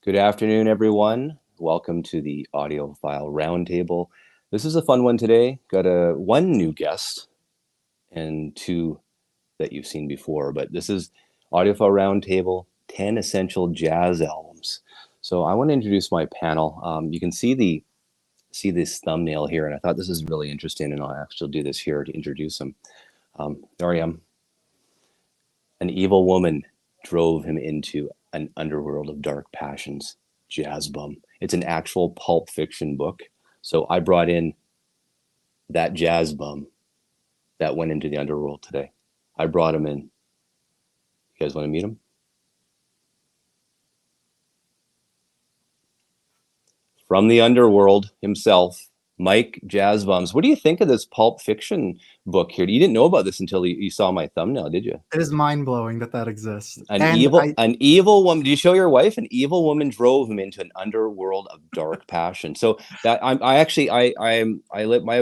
Good afternoon, everyone. Welcome to the Audiophile Roundtable. This is a fun one today. Got one new guest and two that you've seen before, but this is Audiophile Roundtable, 10 Essential Jazz Albums. So I want to introduce my panel. You can see this thumbnail here, and I thought this is really interesting, and I'll actually do this here to introduce him. There I am. An evil woman drove him into an underworld of dark passions. Jazz bum. It's an actual pulp fiction book. So I brought in that jazz bum that went into the underworld today. I brought him in. You guys want to meet him? From the underworld himself, Mike Jazz Bums. What do you think of this pulp fiction book here? You didn't know about this until you saw my thumbnail, did you? It is mind-blowing that exists. An evil woman. Do you show your wife? An evil woman drove him into an underworld of dark passion. So that I have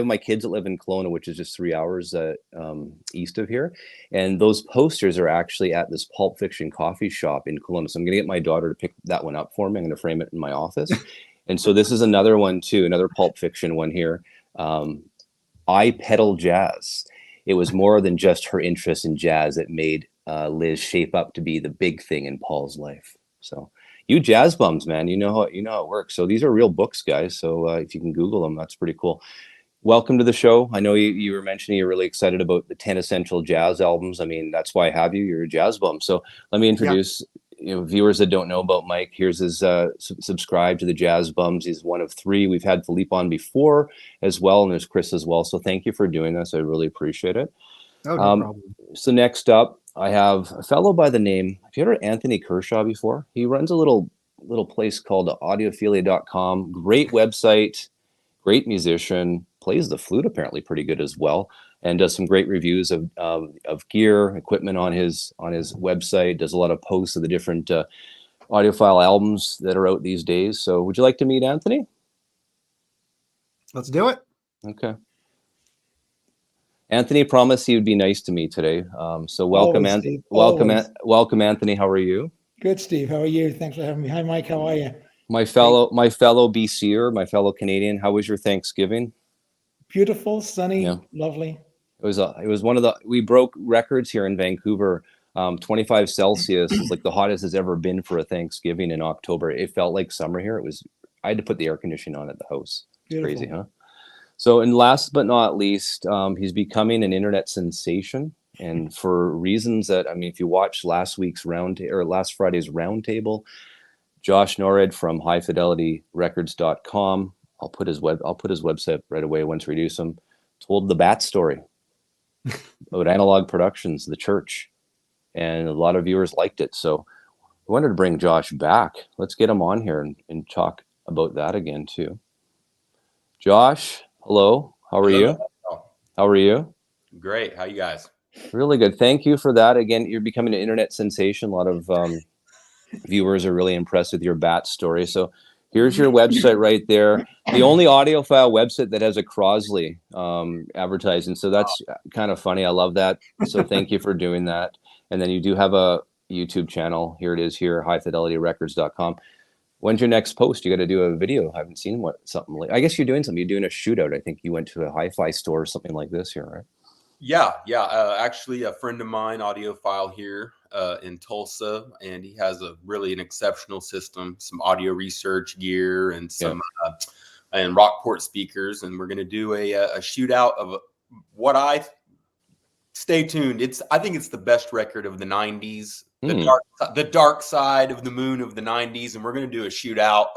my kids that live in Kelowna, which is just 3 hours east of here, and those posters are actually at this pulp fiction coffee shop in Kelowna. So I'm gonna get my daughter to pick that one up for me. I'm gonna frame it in my office. And so this is another one too, another pulp fiction one here. I Pedal Jazz. It was more than just her interest in jazz that made Liz shape up to be the big thing in Paul's life. So you jazz bums, man, you know how it works. So these are real books, guys. So if you can Google them, that's pretty cool. Welcome to the show. I know you were mentioning you're really excited about the 10 essential jazz albums. I mean, that's why I have you. You're a jazz bum. So let me introduce viewers that don't know about Mike. Here's his subscribe to the Jazz Bums. He's one of three. We've had Philippe on before as well, and there's Chris as well. So thank you for doing this. I really appreciate it. Oh, no problem. So next up, I have a fellow by the name. Have you heard of Anthony Kershaw before? He runs a little place called Audiophile.com. Great website, great musician, plays the flute apparently pretty good as well, and does some great reviews of gear, equipment on his website. Does a lot of posts of the different audiophile albums that are out these days. So would you like to meet Anthony? Let's do it. Okay. Anthony promised he would be nice to me today. So welcome, Anthony. Welcome, Anthony. How are you? Good, Steve. How are you? Thanks for having me. Hi, Mike. How are you? My fellow BCer, my fellow Canadian. How was your Thanksgiving? Beautiful, sunny, lovely. It was one of we broke records here in Vancouver. 25 Celsius is like the hottest it's ever been for a Thanksgiving in October. It felt like summer here. I had to put the air conditioning on at the house. It's crazy, huh? So, and last but not least, he's becoming an internet sensation, and for reasons that, I mean, if you watch last Friday's roundtable, Josh Norred from highfidelityrecords.com. I'll put his website right away once we introduce him. Told the bat story about Analog Productions, the church, and a lot of viewers liked it. So we wanted to bring Josh back. Let's get him on here and talk about that again too. Josh, hello. How are you? How are you? Great. How you guys? Really good. Thank you for that. Again, you're becoming an internet sensation. A lot of viewers are really impressed with your bat story. So here's your website right there. The only audiophile website that has a Crosley advertising. So that's kind of funny. I love that. So thank you for doing that. And then you do have a YouTube channel. Here it is here, highfidelityrecords.com. When's your next post? You got to do a video. I haven't seen something like, I guess you're doing something. You're doing a shootout. I think you went to a hi-fi store or something like this here, right? Yeah. Actually, a friend of mine, audiophile here in Tulsa, and he has an exceptional system, some audio research gear and some and Rockport speakers, and we're going to do a shootout of what stay tuned. I think it's the best record of the 90s, the dark side of the moon of the 90s, and we're going to do a shootout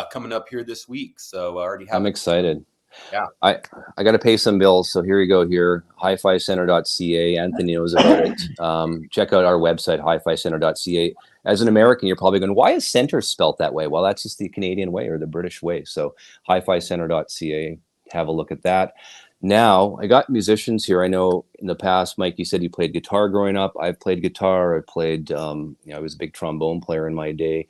coming up here this week. So I already have. I'm excited. Yeah, I got to pay some bills, so here you go. Here, hificenter.ca. Anthony knows about it. Check out our website, hificenter.ca. As an American, you're probably going, why is center spelt that way? Well, that's just the Canadian way or the British way. So hificenter.ca. Have a look at that. Now, I got musicians here. I know in the past, Mike, you said you played guitar growing up. I've played guitar. I played, I was a big trombone player in my day.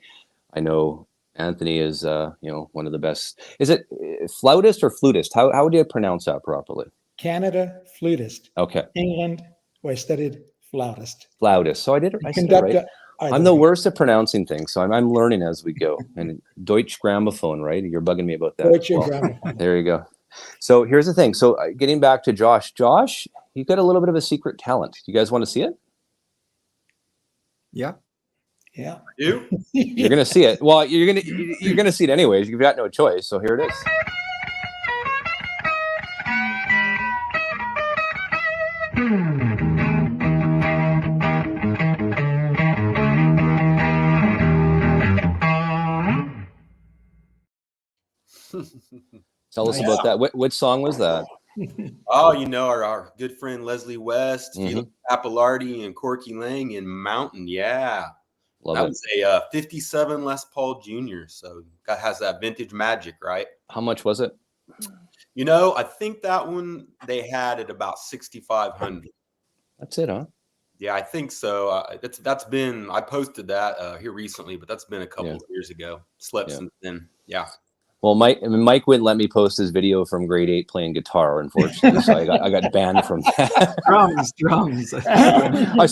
I know Anthony is, one of the best. Is it flautist or flutist? How would you pronounce that properly? Canada, flutist. Okay. England, where I studied flautist. Flautist. So I did it. I said it right. I'm the worst at pronouncing things, so I'm learning as we go. And Deutsche Grammophon, right? You're bugging me about that. Deutsche Grammophon. There you go. So here's the thing. So getting back to Josh. Josh, you got a little bit of a secret talent. You guys want to see it? Yeah. Yeah. You? You're gonna see it. Well, you're gonna see it anyways. You've got no choice. So here it is. Tell us about that. Which song was that? Oh, our good friend Leslie West, Felix Pappalardi, and Corky Lang in Mountain. Yeah. Love that it. was a 57 Les Paul Jr. So that has that vintage magic, right? How much was it? I think that one they had at about 6,500. That's it, huh? Yeah, I think so. That's been, I posted that here recently, but that's been a couple of years ago. Slept since then. Yeah. Well, Mike wouldn't let me post his video from grade 8 playing guitar, unfortunately. So I got banned from that. Drums.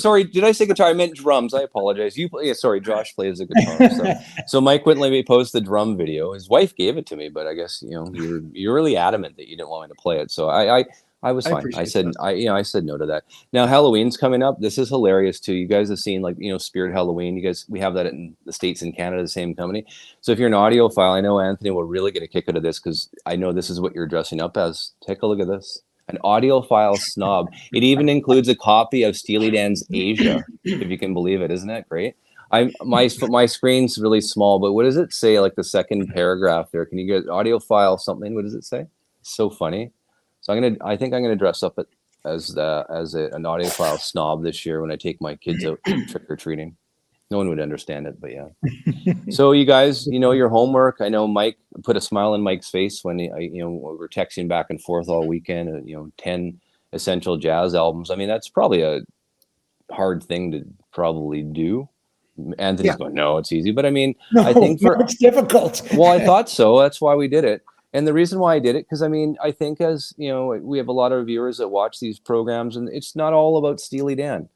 Sorry, did I say guitar? I meant drums. I apologize. Sorry, Josh plays the guitar. So Mike wouldn't let me post the drum video. His wife gave it to me, but I guess you're really adamant that you didn't want me to play it. So I was fine. I said I said no to that. Now Halloween's coming up. This is hilarious too. You guys have seen Spirit Halloween. We have that in the States and Canada, the same company. So if you're an audiophile, I know Anthony will really get a kick out of this because I know this is what you're dressing up as. Take a look at this. An audiophile snob. It even includes a copy of Steely Dan's Asia, if you can believe it. Isn't that great? My screen's really small, but what does it say? Like the second paragraph there. Can you get audiophile something? What does it say? So funny. So I think I'm gonna dress up as an audiophile snob this year when I take my kids out trick or treating. No one would understand it, but yeah. So you guys, your homework. I know Mike put a smile on Mike's face when we were texting back and forth all weekend. 10 essential jazz albums. I mean, that's probably a hard thing to probably do. Anthony's going, no, it's easy. But I mean, I think it's difficult. Well, I thought so. That's why we did it. And the reason why I did it, because I mean, I think as we have a lot of viewers that watch these programs, and it's not all about Steely Dan.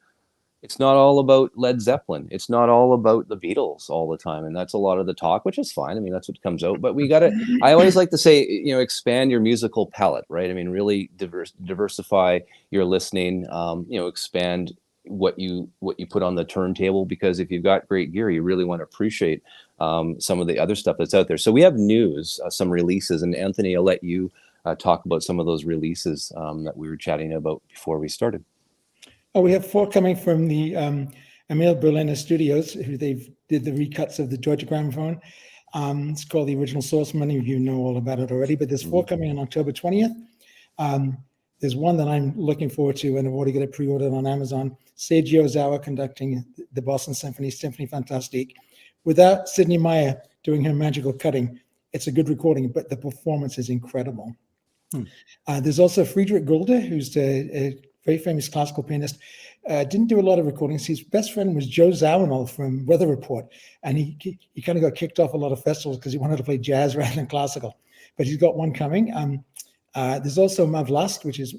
It's not all about Led Zeppelin. It's not all about the Beatles all the time. And that's a lot of the talk, which is fine. I mean, that's what comes out. But I always like to say, expand your musical palette, right? I mean, really diversify your listening, expand what you put on the turntable, because if you've got great gear, you really want to appreciate some of the other stuff that's out there. So we have news, some releases, and Anthony, I'll let you talk about some of those releases that we were chatting about before we started. Oh, we have 4 coming from the Emil Berliner Studios, who did the recuts of the Deutsche Grammophon. It's called The Original Source. Many of you know all about it already, but there's 4 coming on October 20th. There's one that I'm looking forward to, and I've already got it pre-ordered on Amazon. Seiji Ozawa conducting the Boston Symphony Fantastique. Without Sidney Meyer doing her magical cutting, it's a good recording, but the performance is incredible. There's also Friedrich Gulde, who's a very famous classical pianist. Didn't do a lot of recordings. His best friend was Joe Zawinul from Weather Report, and he kind of got kicked off a lot of festivals because he wanted to play jazz rather than classical. But he's got one coming. There's also Ma Vlast, which is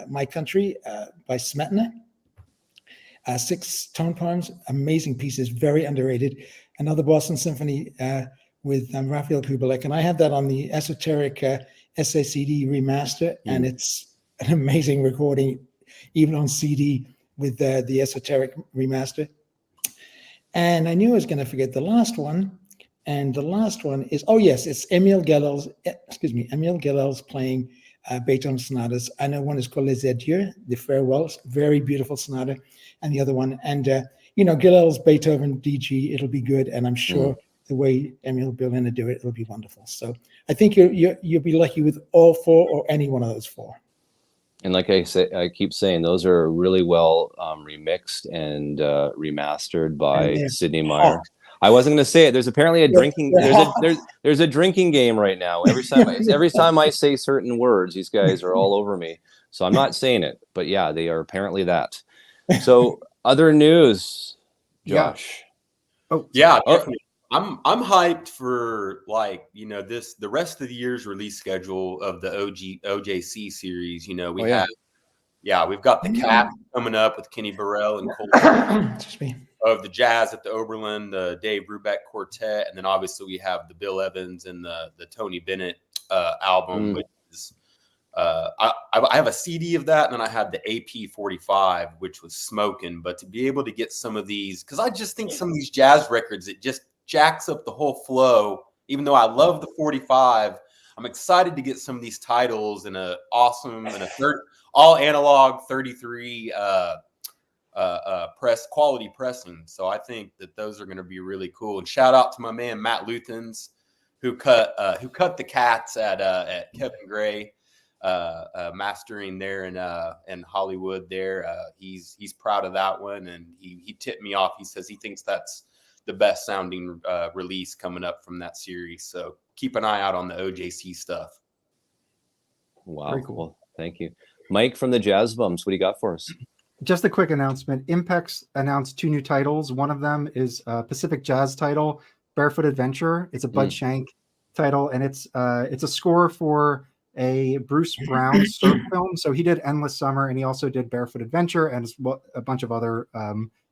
My Country by Smetana. 6 tone poems, amazing pieces, very underrated. Another Boston Symphony with Raphael Kubelik, and I have that on the Esoteric SACD remaster, and it's an amazing recording, even on CD with the Esoteric remaster. And I knew I was going to forget the last one, and the last one is, it's Emil Geller's playing Beethoven sonatas. I know one is called Les Adieux, the Farewells, very beautiful sonata, and the other one, and Geller's Beethoven DG, it'll be good, and I'm sure the way Emil Berliner do it, it'll be wonderful. So I think you'll be lucky with all 4 or any one of those 4. And like I keep saying, those are really well remixed and remastered by Sidney Meyer. I wasn't going to say it. There's apparently a drinking. There's a drinking game right now. Every time I say certain words, these guys are all over me. So I'm not saying it, but yeah, they are apparently that. So other news, Josh. Definitely. I'm hyped for the rest of the year's release schedule of the OJC series. We have yeah, we've got the Cat coming up with Kenny Burrell and Cole Excuse me. of the Jazz at the Oberlin, the Dave Brubeck Quartet, and then obviously we have the Bill Evans and the Tony Bennett album, which is I have a CD of that, and then I had the AP 45, which was smoking. But to be able to get some of these, because I just think some of these jazz records, it just jacks up the whole flow. Even though I love the 45, I'm excited to get some of these titles in a awesome and a all analog 33 quality pressing. So I think that those are going to be really cool. And shout out to my man Matt Luthens, who cut the Cats at Kevin Gray mastering there in Hollywood. There, he's proud of that one, and he tipped me off. He says he thinks that's the best sounding release coming up from that series. So keep an eye out on the OJC stuff. Wow, Very cool. cool. Thank you, Mike from the Jazz Bums. What do you got for us? Just a quick announcement. Impex announced 2 new titles. One of them is a Pacific Jazz title, Barefoot Adventure. It's a Bud Shank title, and it's a score for a Bruce Brown surf film. So he did Endless Summer, and he also did Barefoot Adventure and a bunch of other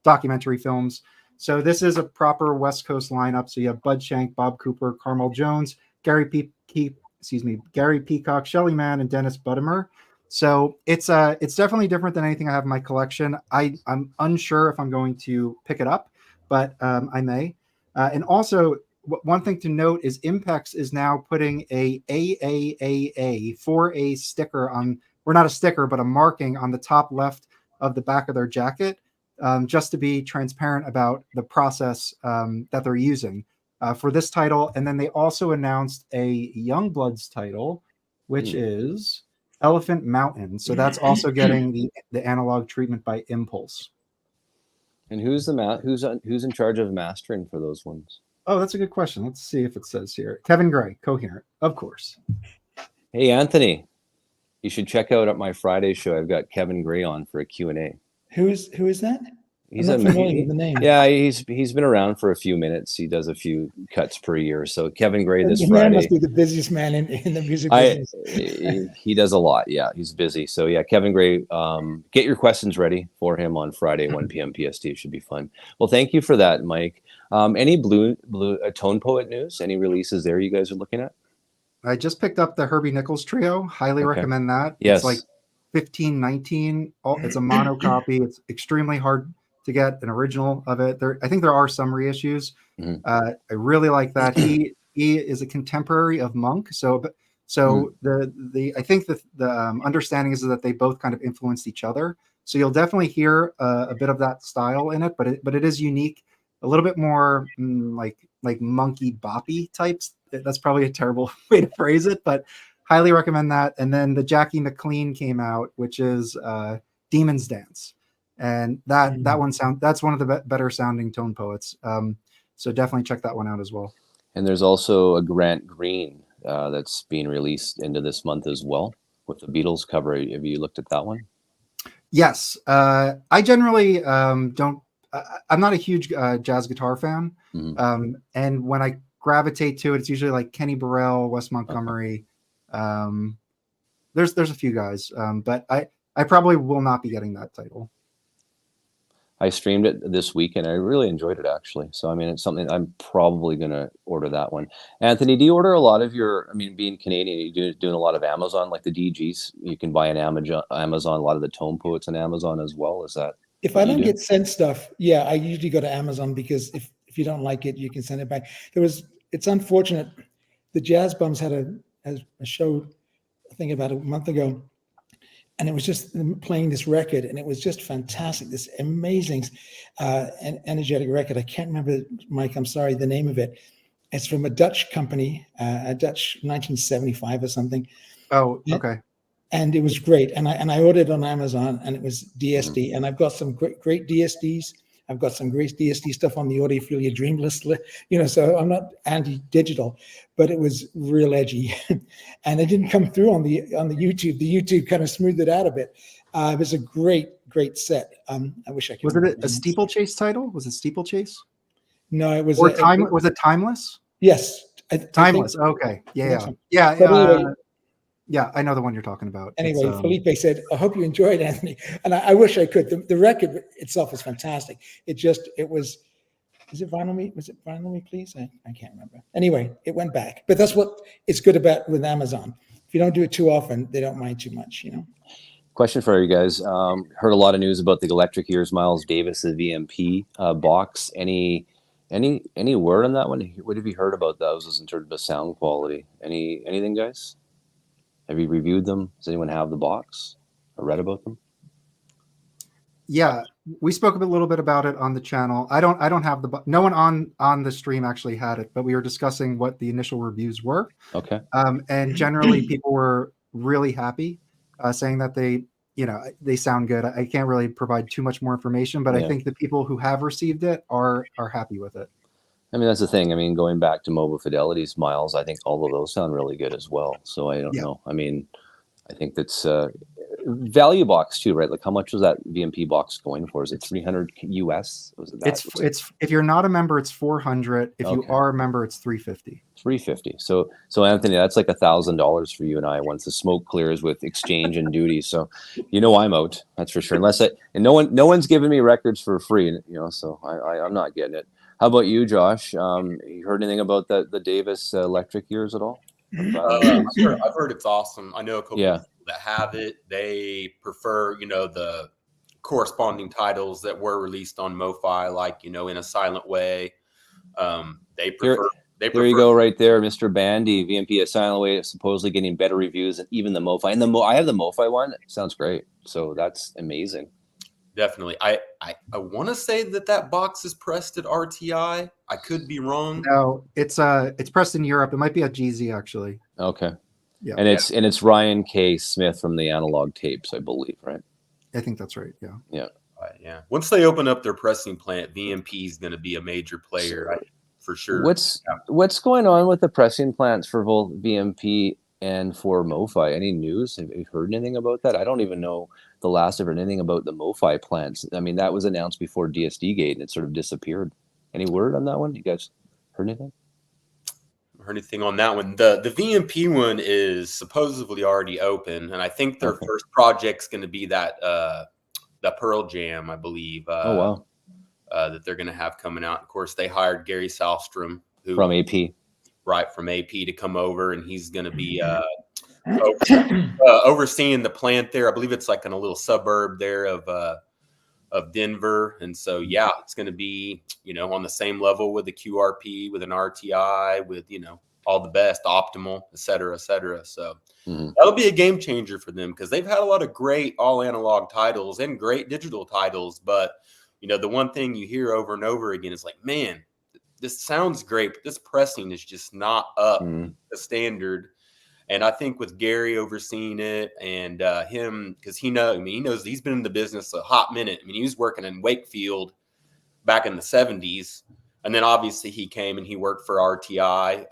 documentary films. So this is a proper West Coast lineup. So you have Bud Shank, Bob Cooper, Carmel Jones, Gary Peacock, Shelly Mann, and Dennis Buttimer. So it's definitely different than anything I have in my collection. I'm unsure if I'm going to pick it up, but I may. And also, one thing to note is Impex is now putting a AAAA 4A sticker on, or not a sticker, but a marking on the top left of the back of their jacket, just to be transparent about the process that they're using for this title. And then they also announced a Youngbloods title, which is Elephant Mountain. So that's also getting the analog treatment by Impulse. And who's in charge of mastering for those ones? Oh, that's a good question. Let's see if it says here. Kevin Gray, Coherent, of course. Hey, Anthony, you should check out at my Friday show. I've got Kevin Gray on for a Q&A. Who is that? He's I'm not familiar with the name. Yeah, he's been around for a few minutes. He does a few cuts per year. So Kevin Gray this The Friday. man must be the busiest man in the music business. He does a lot. Yeah, he's busy. So yeah, Kevin Gray, get your questions ready for him on Friday, 1 p.m. PST. It should be fun. Well, thank you for that, Mike. Any blue Tone Poet news? Any releases there you guys are looking at? I just picked up the Herbie Nichols Trio. Highly recommend that. Yes. It's like $15.19. It's a mono copy. It's extremely hard to get an original of it. I think there are some reissues. I really like that. He is a contemporary of Monk. So I think the understanding is that they both kind of influenced each other. So you'll definitely hear a bit of that style in it, but it is unique, a little bit more like monkey boppy types. That's probably a terrible way to phrase it, but highly recommend that. And then the Jackie McLean came out, which is Demon's Dance. And that's one of the better sounding Tone Poets. So definitely check that one out as well. And there's also a Grant Green that's being released into this month as well with the Beatles cover. Have you looked at that one? Yes. I generally don't. I'm not a huge jazz guitar fan. And when I gravitate to it, it's usually like Kenny Burrell, Wes Montgomery. There's a few guys, but I probably will not be getting that title. I streamed it this week and I really enjoyed it actually. So, I mean, it's something I'm probably going to order that one. Anthony, do you order a lot of being Canadian, you're doing a lot of Amazon, like the DGs, you can buy an Amazon, a lot of the Tone Poets on Amazon as well. Is that? If I don't get sent stuff, yeah, I usually go to Amazon because if you don't like it, you can send it back. It's unfortunate. The Jazz Bums had a show, I think about a month ago, and it was just playing this record, and it was just fantastic. This amazing and energetic record. I can't remember, Mike, I'm sorry, the name of it. It's from a Dutch company, a Dutch 1975 or something. Oh, okay. And it was great. And I ordered it on Amazon, and it was DSD. And I've got some great DSDs. I've got some great DSD stuff on the Audiophile Dream list, so I'm not anti-digital, but it was real edgy. And it didn't come through on the YouTube. The YouTube kind of smoothed it out a bit. It was a great set. I wish I could. Was it a Steeplechase title? Was it Steeplechase? No, it was. Was it Timeless? Yes. Timeless. Okay. Yeah. So anyway, Yeah, I know the one you're talking about. Anyway, It's, Felipe said, I hope you enjoyed, Anthony. And I wish I could. The record itself is fantastic. Is it Vinyl Me? Was it Vinyl Me, Please? I can't remember. Anyway, it went back. But that's what it's good about with Amazon. If you don't do it too often, they don't mind too much, you know? Question for you guys. Heard a lot of news about the electric ears, Miles Davis, the VMP box. Any word on that one? What have you heard about those in terms of sound quality? Anything, guys? Have you reviewed them? Does anyone have the box or read about them? yeah, we spoke a little bit about it on the channel. I don't have no one on the stream actually had it, but we were discussing what the initial reviews were. Okay. And generally people were really happy, saying that they sound good. I can't really provide too much more information, but I think the people who have received it are happy with it. I mean, that's the thing. I mean, going back to Mobile Fidelity's, Miles, I think all of those sound really good as well. So I don't know. I mean, I think that's value box too, right? Like, how much was that VMP box going for? Is it $300 US? Was it that? It's if you're not a member, it's $400. If you are a member, it's $350. $350. So Anthony, that's like $1,000 for you and I once the smoke clears with exchange and duty. So, I'm out. That's for sure. And no one's giving me records for free. So I'm not getting it. How about you, Josh? You heard anything about the Davis electric ears at all? I've heard it's awesome. I know a couple people that have it. They prefer, the corresponding titles that were released on MoFi, like, In a Silent Way. They prefer. There you go, right there, Mr. Bandy. VMP A Silent Way is supposedly getting better reviews than even the MoFi. And I have the MoFi one. It sounds great. So that's amazing. Definitely. I want to say that box is pressed at RTI. I could be wrong. No, it's pressed in Europe. It might be at GZ actually. Okay. Yeah. And it's Ryan K. Smith from the Analog Tapes, I believe, right? I think that's right. Yeah. Yeah. Yeah. Once they open up their pressing plant, VMP is going to be a major player for sure. What's going on with the pressing plants for both VMP and for MoFi? Any news? Have you heard anything about that? I don't even know the last of anything about the MoFi plants. I mean, that was announced before DSD Gate and it sort of disappeared. Any word on that one? You guys heard anything? Heard anything on that one? The VMP one is supposedly already open, and I think their first project's going to be that Pearl Jam, I believe. Oh wow! That they're going to have coming out. Of course, they hired Gary Salstrom, from AP, right, from AP, to come over, and he's going to be overseeing the plant there. I believe it's like in a little suburb there of Denver, and so it's going to be on the same level with the QRP, with an RTI, with all the best, optimal, et cetera, et cetera. So that'll be a game changer for them, because they've had a lot of great all analog titles and great digital titles, but the one thing you hear over and over again is like, man, this sounds great, but this pressing is just not up the standard. And I think with Gary overseeing it and him, because he knows he's been in the business a hot minute. I mean, he was working in Wakefield back in the 70s. And then obviously he came and he worked for RTI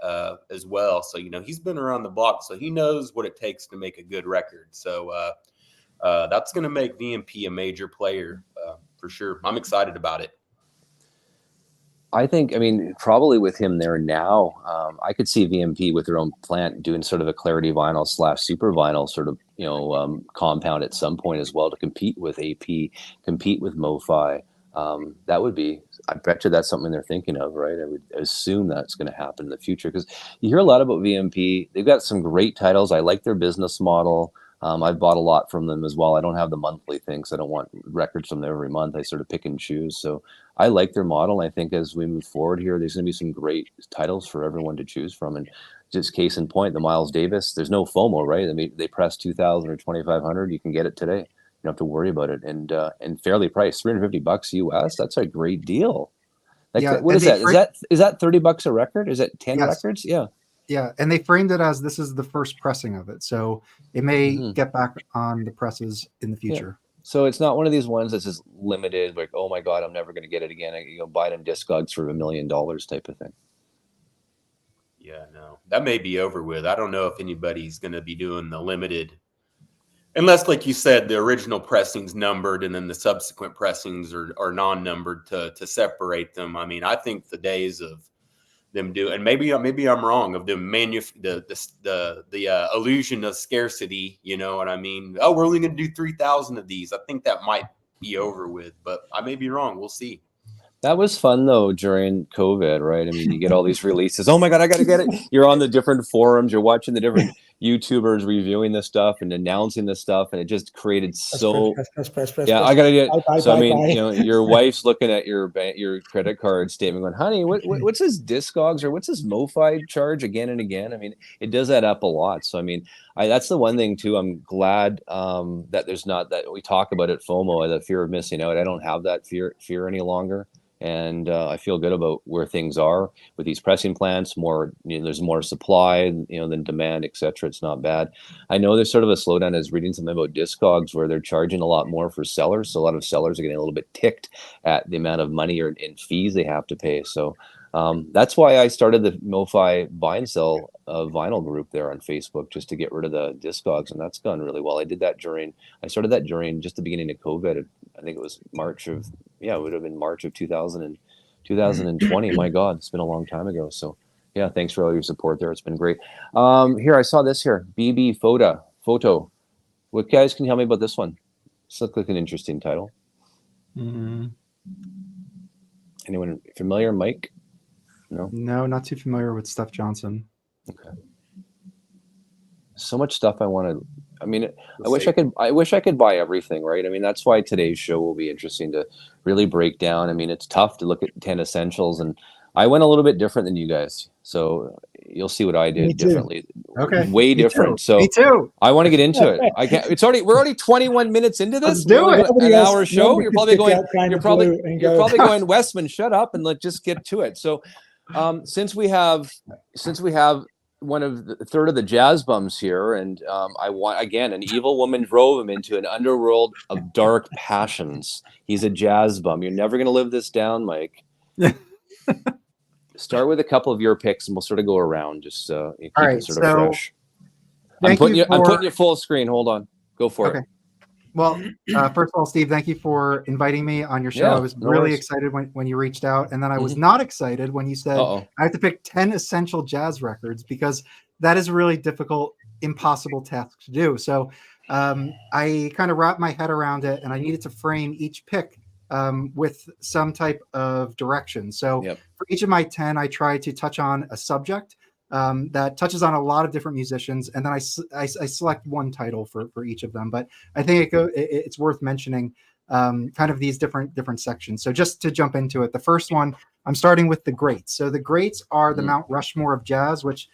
as well. So, he's been around the block, so he knows what it takes to make a good record. So that's going to make VMP a major player for sure. I'm excited about it. I think, probably with him there now, I could see VMP with their own plant doing sort of a Clarity Vinyl / Super Vinyl sort of, compound at some point as well to compete with AP, compete with MoFi. That would be, I bet you that's something they're thinking of, right? I would assume that's going to happen in the future, because you hear a lot about VMP. They've got some great titles. I like their business model. I've bought a lot from them as well. I don't have the monthly thing, so I don't want records from them every month. I sort of pick and choose. So I like their model. I think as we move forward here, there's going to be some great titles for everyone to choose from. And just case in point, the Miles Davis, there's no FOMO, right? I mean, they press 2,000 or 2,500. You can get it today. You don't have to worry about it. And fairly priced, $350 US. That's a great deal. What is that? Is that $30 a record? Is it 10 records? Yeah. Yeah, and they framed it as this is the first pressing of it, so it may get back on the presses in the future. Yeah. So it's not one of these ones that's just limited, like, oh my God, I'm never going to get it again. Buy it in Discogs for $1 million type of thing. Yeah, no, that may be over with. I don't know if anybody's going to be doing the limited, unless, like you said, the original pressing's numbered and then the subsequent pressings are non-numbered to separate them. I mean, I think the days of them do. And maybe I'm wrong of the illusion of scarcity. You know what I mean? Oh, we're only going to do 3,000 of these. I think that might be over with, but I may be wrong. We'll see. That was fun though during COVID, right? I mean, you get all these releases. Oh my God, I got to get it. You're on the different forums. You're watching the different YouTubers reviewing this stuff and announcing this stuff, and it just created so. Yeah, I got to get. So I mean, you know, your wife's looking at your credit card statement, going, "Honey, what's this Discogs or what's this MoFi charge again and again?" I mean, it does add up a lot. So I mean, that's the one thing too. I'm glad that there's not that we talk about it, FOMO, the fear of missing out. I don't have that fear any longer. And I feel good about where things are with these pressing plants. More, there's more supply, than demand, etc. It's not bad. I know there's sort of a slowdown. I was reading something about Discogs where they're charging a lot more for sellers. So a lot of sellers are getting a little bit ticked at the amount of money or in fees they have to pay. So that's why I started the MoFi buy and sell vinyl group there on Facebook, just to get rid of the Discogs, and that's gone really well. I started that during just the beginning of COVID. I think it was it would have been March of 2020. My God, it's been a long time ago. So yeah, thanks for all your support there. It's been great. Here, I saw this here, BB Photo. What guys can you tell me about this one? This looks like an interesting title. Anyone familiar, Mike? No, not too familiar with Steph Johnson. Okay. So much stuff I wanted. I mean, I wish I could buy everything, right? I mean, that's why today's show will be interesting to really break down. I mean, it's tough to look at 10 essentials, and I went a little bit different than you guys. So you'll see what I did differently. Okay. Way different. So me too. I want to get into it. I can't. We're already 21 minutes into this. Let's do it. An hour show. You're probably going, Westman, shut up and let's just get to it. So since we have one of the third of the jazz bums here, and I want, again, an evil woman drove him into an underworld of dark passions. He's a jazz bum. You're never going to live this down, Mike. Start with a couple of your picks, and we'll sort of go around, just so you keep it sort of fresh. I'm putting you full screen. Hold on. Go for it. Well, first of all, Steve, thank you for inviting me on your show. Yeah, I was really excited when you reached out. And then I was not excited when you said, I have to pick 10 essential jazz records, because that is a really difficult, impossible task to do. So I kind of wrapped my head around it, and I needed to frame each pick with some type of direction. So for each of my 10, I tried to touch on a subject that touches on a lot of different musicians, and then I select one title for each of them. But I think it's worth mentioning kind of these different sections. So just to jump into it, the first one, I'm starting with the greats. So the greats are the Mount Rushmore of jazz, which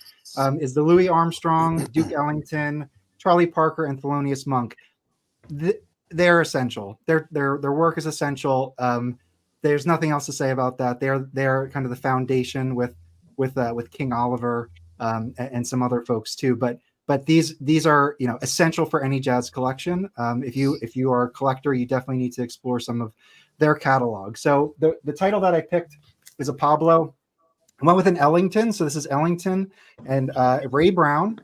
is the Louis Armstrong, Duke Ellington, Charlie Parker, and Thelonious Monk. They're essential. Their work is essential. There's nothing else to say about that. They're kind of the foundation with King Oliver and some other folks too. But these are essential for any jazz collection. If you are a collector, you definitely need to explore some of their catalog. So the title that I picked is a Pablo. I went with an Ellington. So this is Ellington and Ray Brown.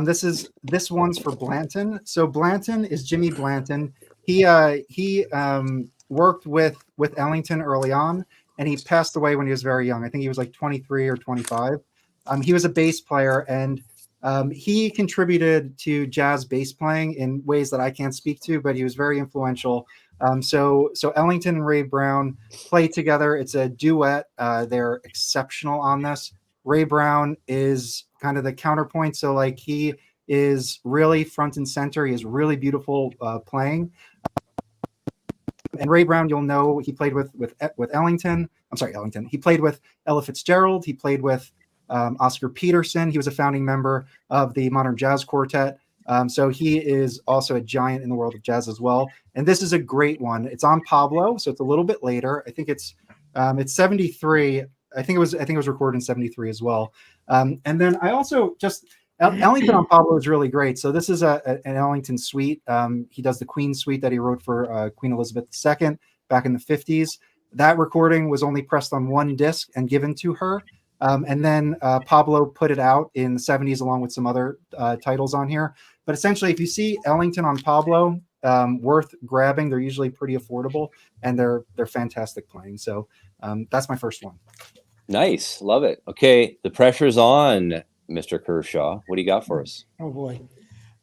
This one's for Blanton. So Blanton is Jimmy Blanton. He worked with Ellington early on, and he passed away when he was very young. I think he was like 23 or 25. He was a bass player, and he contributed to jazz bass playing in ways that I can't speak to, but he was very influential. So Ellington and Ray Brown played together. It's a duet. They're exceptional on this. Ray Brown is kind of the counterpoint. So like he is really front and center. He has really beautiful playing. And Ray Brown, you'll know, he played with Ellington. I'm sorry, Ellington. He played with Ella Fitzgerald. He played with Oscar Peterson. He was a founding member of the Modern Jazz Quartet. So he is also a giant in the world of jazz as well. And this is a great one. It's on Pablo, so it's a little bit later. I think it's 73. I think it was recorded in 73 as well. And then I also Ellington on Pablo is really great. So this is an Ellington suite. He does the Queen suite that he wrote for Queen Elizabeth II back in the 50s. That recording was only pressed on one disc and given to her. And then Pablo put it out in the 70s along with some other titles on here. But essentially, if you see Ellington on Pablo, worth grabbing. They're usually pretty affordable, and they're fantastic playing. So that's my first one. Nice. Love it. Okay. The pressure's on, Mr. Kershaw. What do you got for us? Oh boy.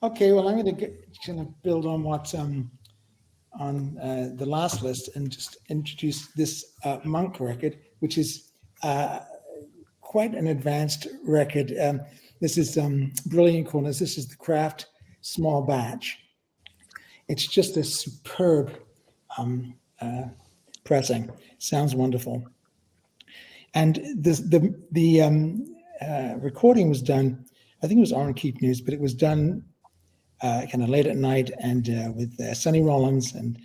Okay, well, I'm going to build on what's on the last list and just introduce this Monk record, which is quite an advanced record. This is Brilliant Corners. This is the Kraft Small Batch. It's just a superb pressing. Sounds wonderful. And the recording was done, I think it was Orange Keep News, but it was done kind of late at night and with Sonny Rollins and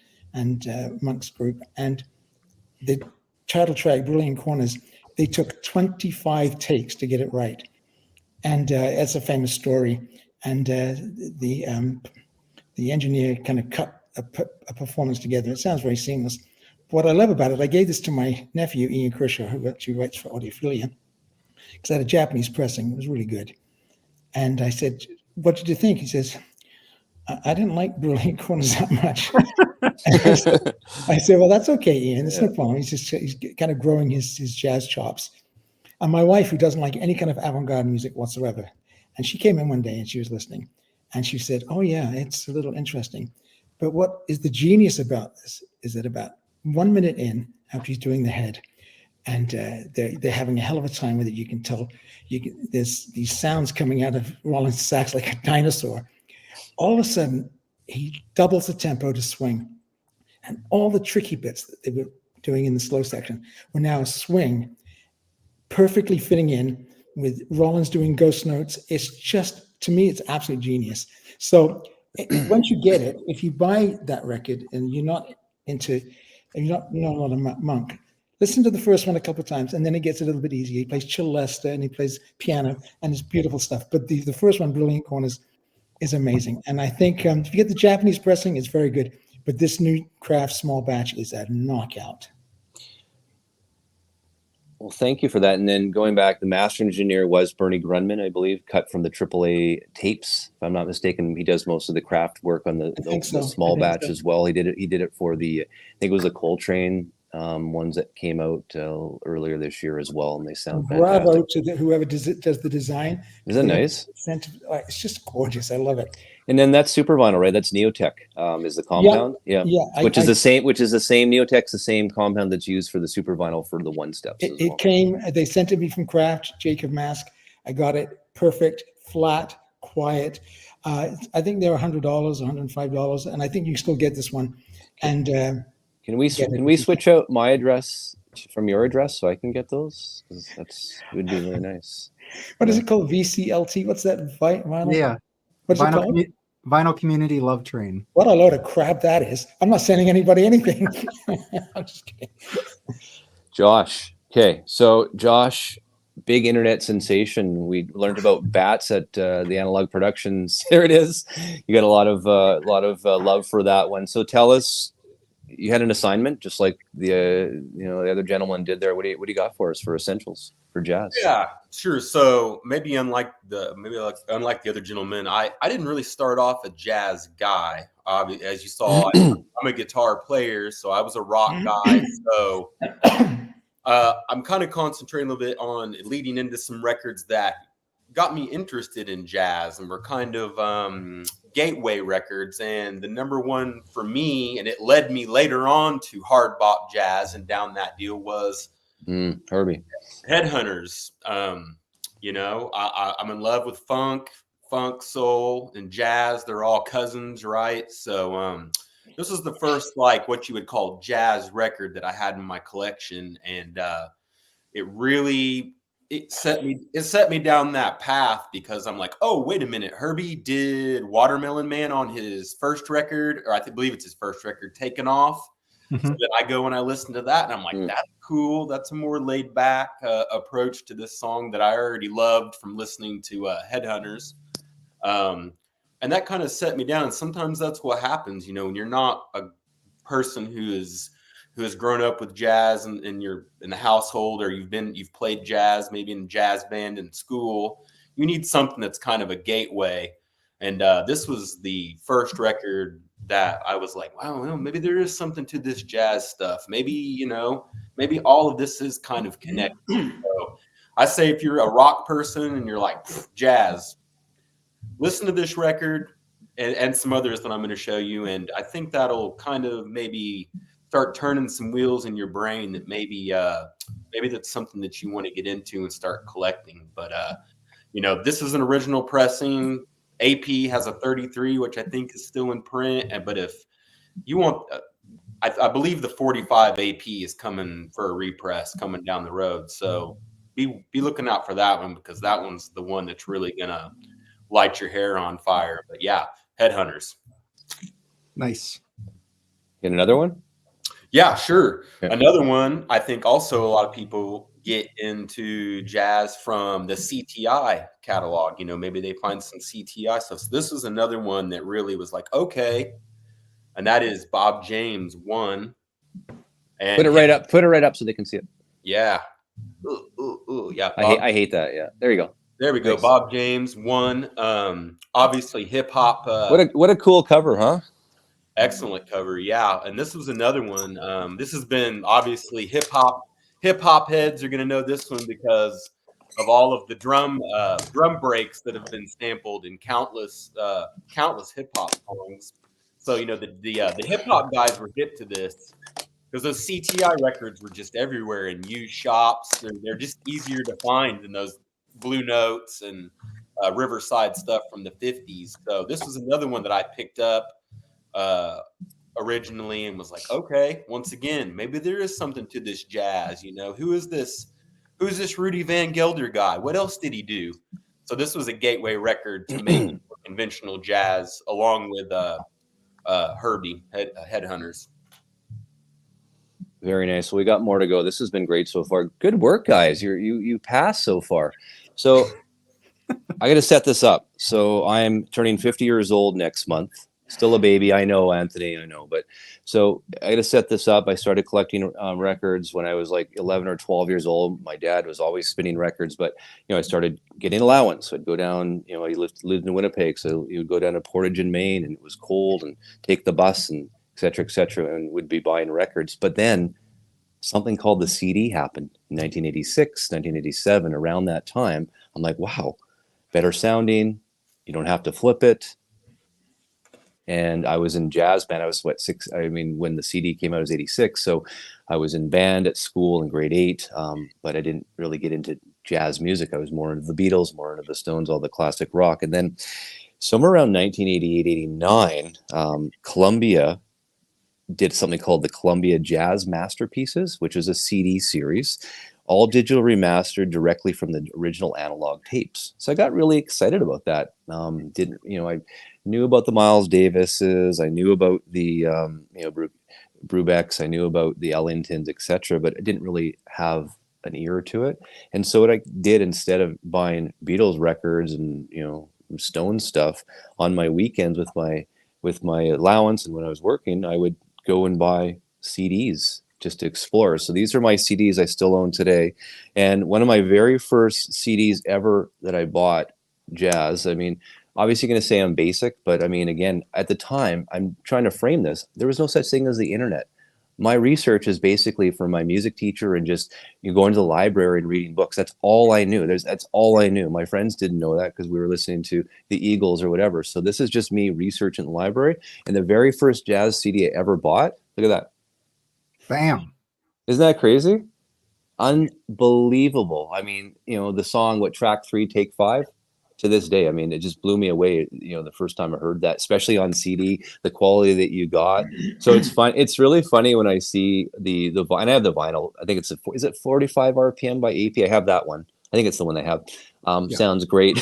Monk's group. And the title track, Brilliant Corners, they took 25 takes to get it right. And it's a famous story. And the engineer kind of cut a performance together. It sounds very seamless. What I love about it, I gave this to my nephew, Ian Kershaw, who actually writes for Audiophilia, because I had a Japanese pressing. It was really good. And I said, what did you think? He says, I didn't like Brilliant Corners that much. I said, well, that's okay, Ian. It's no problem. He's kind of growing his jazz chops. And my wife, who doesn't like any kind of avant-garde music whatsoever, and she came in one day and she was listening. And she said, oh, yeah, it's a little interesting. But what is the genius about this is that about 1 minute in, after he's doing the head, and they're having a hell of a time with it. You can tell there's these sounds coming out of Rollins' sax like a dinosaur. All of a sudden, he doubles the tempo to swing. And all the tricky bits that they were doing in the slow section were now a swing, perfectly fitting in with Rollins doing ghost notes. It's just, to me, it's absolute genius. So once you get it, if you buy that record and you're not a lot of Monk, listen to the first one a couple of times, and then it gets a little bit easier. He plays Chill Lester and he plays piano, and it's beautiful stuff. But the first one, Brilliant Corners, is amazing. And I think if you get the Japanese pressing, it's very good. But this new Kraft Small Batch is a knockout. Well, thank you for that. And then going back, the master engineer was Bernie Grunman, I believe, cut from the AAA tapes. If I'm not mistaken, he does most of the Kraft work on the small batch as well. He did it for the, I think it was the Coltrane ones that came out earlier this year as well, and they sound fantastic. Bravo to whoever does the design. Isn't that nice? It's just gorgeous. I love it. And then that's Super Vinyl, right? That's Neotech, is the compound. Yeah. Which is the same Neotech's the same compound that's used for the Super Vinyl for the one steps. It came. They sent it me from Kraft, Jacob Mask. I got it perfect, flat, quiet. I think they're $100, $105, and I think you can still get this one. And can we switch out my address from your address so I can get those? Because it would be really nice. What is it called? VCLT? What's that? Vinyl? Yeah. What's it called? Vinyl Community Love Train. What a load of crap that is. I'm not sending anybody anything. I'm just kidding. Josh. Okay. So Josh, big internet sensation. We learned about bats at the Analog Productions. There it is. You got a lot of love for that one. So tell us, you had an assignment just like the other gentleman did there. What do you got for us for essentials for jazz? Yeah, sure. So maybe unlike the other gentleman, I didn't really start off a jazz guy. As you saw, I'm a guitar player, so I was a rock guy. So I'm kind of concentrating a little bit on leading into some records that got me interested in jazz and were kind of gateway records. And the number one for me, and it led me later on to hard bop jazz and down that deal, was Herbie Headhunters. I'm in love with funk, soul, and jazz. They're all cousins, right? So this was the first what you would call jazz record that I had in my collection, and it set me down that path, because I'm like, oh, wait a minute, Herbie did Watermelon Man on his first record, or I believe it's his first record, Taken Off. So then I go and I listen to that, and I'm like, that's cool. That's a more laid back approach to this song that I already loved from listening to Headhunters. And that kind of set me down. And sometimes that's what happens, when you're not a person who has grown up with jazz and you're in the household, or you've played jazz, maybe in a jazz band in school. You need something that's kind of a gateway. And this was the first record that I was like, wow, maybe there is something to this jazz stuff. Maybe, maybe all of this is kind of connected. So I say if you're a rock person and you're like jazz, listen to this record and some others that I'm going to show you. And I think that'll kind of maybe start turning some wheels in your brain that maybe that's something that you want to get into and start collecting. But, this is an original pressing. AP has a 33, which I think is still in print. But if you want, I believe the 45 AP is coming for a repress coming down the road. So be looking out for that one, because that one's the one that's really going to light your hair on fire. But yeah, Headhunters. Nice. Get another one? Yeah, sure. Yeah. Another one, I think also a lot of people get into jazz from the CTI catalog. Maybe they find some CTI stuff. So this was another one that really was like, okay. And that is Bob James 1. And Put it right up. Put it right up so they can see it. Yeah. Ooh. Yeah. I hate that. Yeah. There you go. There we go. Nice. Bob James 1. Obviously hip hop. What a cool cover, huh? Excellent cover. Yeah. And this was another one. This has been obviously hip hop heads are going to know this one because of all of the drum breaks that have been sampled in countless hip hop songs. So, the hip hop guys were hip to this because those CTI records were just everywhere in used shops. They're just easier to find than those Blue Notes and Riverside stuff from the 50s. So this was another one that I picked up originally and was like, okay, once again, maybe there is something to this jazz. Who's this Rudy Van Gelder guy? What else did he do? So this was a gateway record to make conventional jazz, along with Herbie Headhunters. Very nice. So we got more to go. This has been great so far. Good work, guys. You passed so far. So I got to set this up. So I'm turning 50 years old next month. Still a baby. I know, Anthony. I know. But so I got to set this up. I started collecting records when I was like 11 or 12 years old. My dad was always spinning records, but I started getting allowance. So I'd go down. I lived in Winnipeg, so you would go down to Portage in Maine, and it was cold, and take the bus and et cetera, and would be buying records. But then something called the CD happened in 1986, 1987. Around that time, I'm like, wow, better sounding. You don't have to flip it. And I was in jazz band. I was when the CD came out, I was 86. So I was in band at school in grade 8. But I didn't really get into jazz music. I was more into the Beatles, more into the Stones, all the classic rock. And then somewhere around 1988, 89, Columbia did something called the Columbia Jazz Masterpieces, which is a CD series, all digital remastered directly from the original analog tapes. So I got really excited about that. I knew about the Miles Davises, I knew about the Brubecks, I knew about the Ellingtons, etc., but I didn't really have an ear to it. And so what I did, instead of buying Beatles records and Stone stuff on my weekends with my allowance, and when I was working, I would go and buy CDs just to explore. So these are my CDs I still own today. And one of my very first CDs ever that I bought, jazz, obviously going to say I'm basic, but again, at the time, I'm trying to frame this. There was no such thing as the internet. My research is basically from my music teacher and just going to the library and reading books. That's all I knew. That's all I knew. My friends didn't know that because we were listening to the Eagles or whatever. So this is just me researching the library. And the very first jazz CD I ever bought, look at that. Bam. Isn't that crazy? Unbelievable. The song, track 3, take 5? To this day, it just blew me away, the first time I heard that, especially on CD, the quality that you got. So it's fun. It's really funny when I see the and I have the vinyl. I think is it 45 RPM by AP? I have that one. I think it's the one I have. Yeah. Sounds great.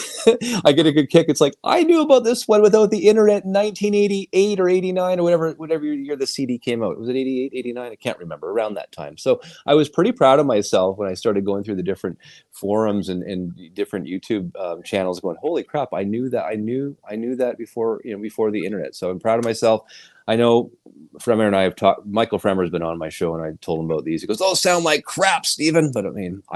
I get a good kick. It's like, I knew about this one without the internet in 1988 or 89 or whatever year the CD came out. Was it 88, 89? I can't remember, around that time. So I was pretty proud of myself when I started going through the different forums and different YouTube channels, going, holy crap, I knew that. I knew that before the internet. So I'm proud of myself. I know Fremer and I have talked. Michael Fremer's been on my show, and I told him about these. He goes, "Those sound like crap, Stephen." But I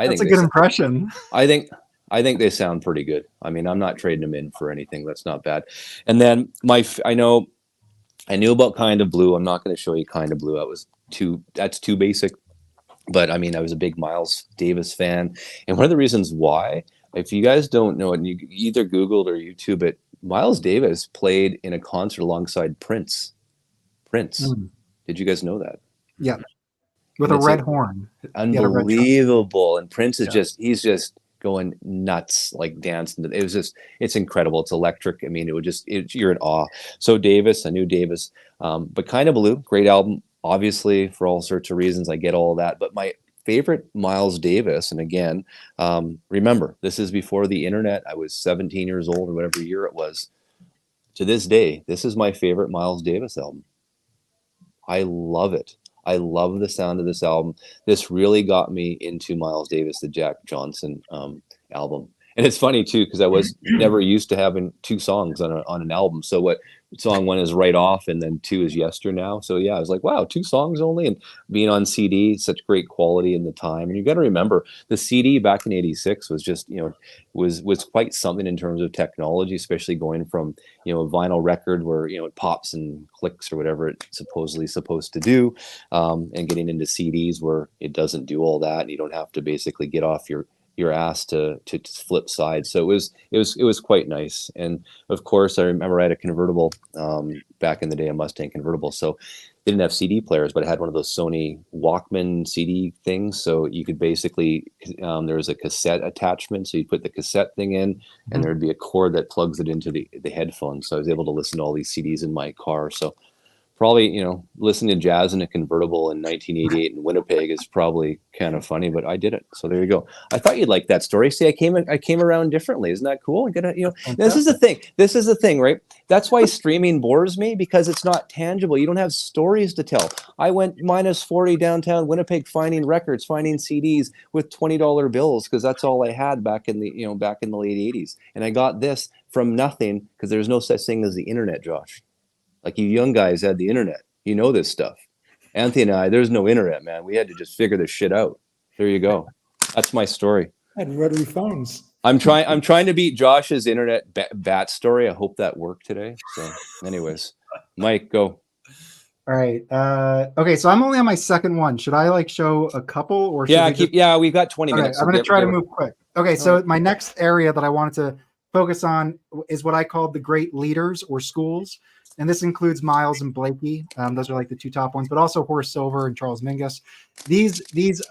that's think a good impression. I think they sound pretty good. I'm not trading them in for anything. That's not bad. And then I knew about Kind of Blue. I'm not going to show you Kind of Blue. That's too basic. But I mean, I was a big Miles Davis fan, and one of the reasons why, if you guys don't know it, and you either Googled or YouTube it, Miles Davis played in a concert alongside Prince. Mm. Did you guys know that? Yeah, with And a it's red horn. He had a red trumpet. unbelievable. And Prince is Yeah. he's just going nuts, like dancing. It's incredible. It's electric. I mean, you're in awe. So Davis, I knew Davis, but Kind of Blue, great album, obviously, for all sorts of reasons. I get all of that. But my favorite Miles Davis, and again, remember, this is before the internet. I was 17 years old or whatever year it was. To this day, this is my favorite Miles Davis album. I love it. I love the sound of this album. This really got me into Miles Davis, the Jack Johnson album. And it's funny too, because I was never used to having two songs on an album. So what song one is Right Off, and then two is Yester Now. So yeah, I was like, wow, two songs only, and being on CD, such great quality in the time. And you got to remember, the CD back in '86 was just, was quite something in terms of technology, especially going from, a vinyl record where, it pops and clicks or whatever it's supposedly supposed to do, and getting into CDs where it doesn't do all that, and you don't have to basically get off your ass to flip sides. So it was quite nice. And of course, I remember I had a convertible back in the day, a Mustang convertible. So they didn't have CD players, but I had one of those Sony Walkman CD things. So you could basically, there was a cassette attachment. So you put the cassette thing in, and there'd be a cord that plugs it into the headphones. So I was able to listen to all these CDs in my car. So probably, listening to jazz in a convertible in 1988 in Winnipeg is probably kind of funny, but I did it. So there you go. I thought you'd like that story. See, I came around differently. Isn't that cool? I gotta, this is the thing. This is the thing, right? That's why streaming bores me, because it's not tangible. You don't have stories to tell. I went -40 downtown Winnipeg finding records, finding CDs with $20 bills, because that's all I had back in the late 80s. And I got this from nothing, because there's no such thing as the internet, Josh. Like, you young guys had the internet. You know this stuff. Anthony and I, there's no internet, man. We had to just figure this shit out. There you go. That's my story. I had rotary phones. I'm trying to beat Josh's internet bat story. I hope that worked today. So anyways, Mike, go. All right. Okay, so I'm only on my second one. Should I show a couple, or should we've got 20 minutes. I'm going to try to move quick. Okay, so my next area that I wanted to focus on is what I called the great leaders or schools. And this includes Miles and Blakey. Those are the two top ones, but also Horace Silver and Charles Mingus. These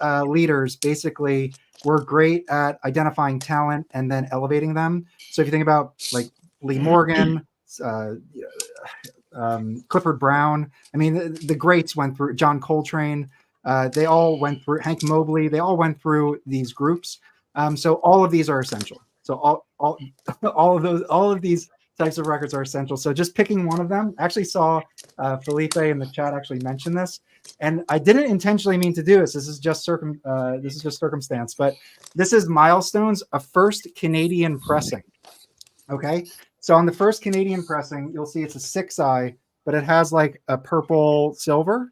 leaders basically were great at identifying talent and then elevating them. So if you think about Lee Morgan, Clifford Brown, I mean, the greats went through, John Coltrane, they all went through, Hank Mobley, they all went through these groups. So all of these are essential. So all of these types of records are essential. So just picking one of them, I actually saw Felipe in the chat actually mention this, and I didn't intentionally mean to do this. This is just circumstance, but this is Milestones, a first Canadian pressing. Okay, so on the first Canadian pressing, you'll see it's a 6i, but it has a purple silver.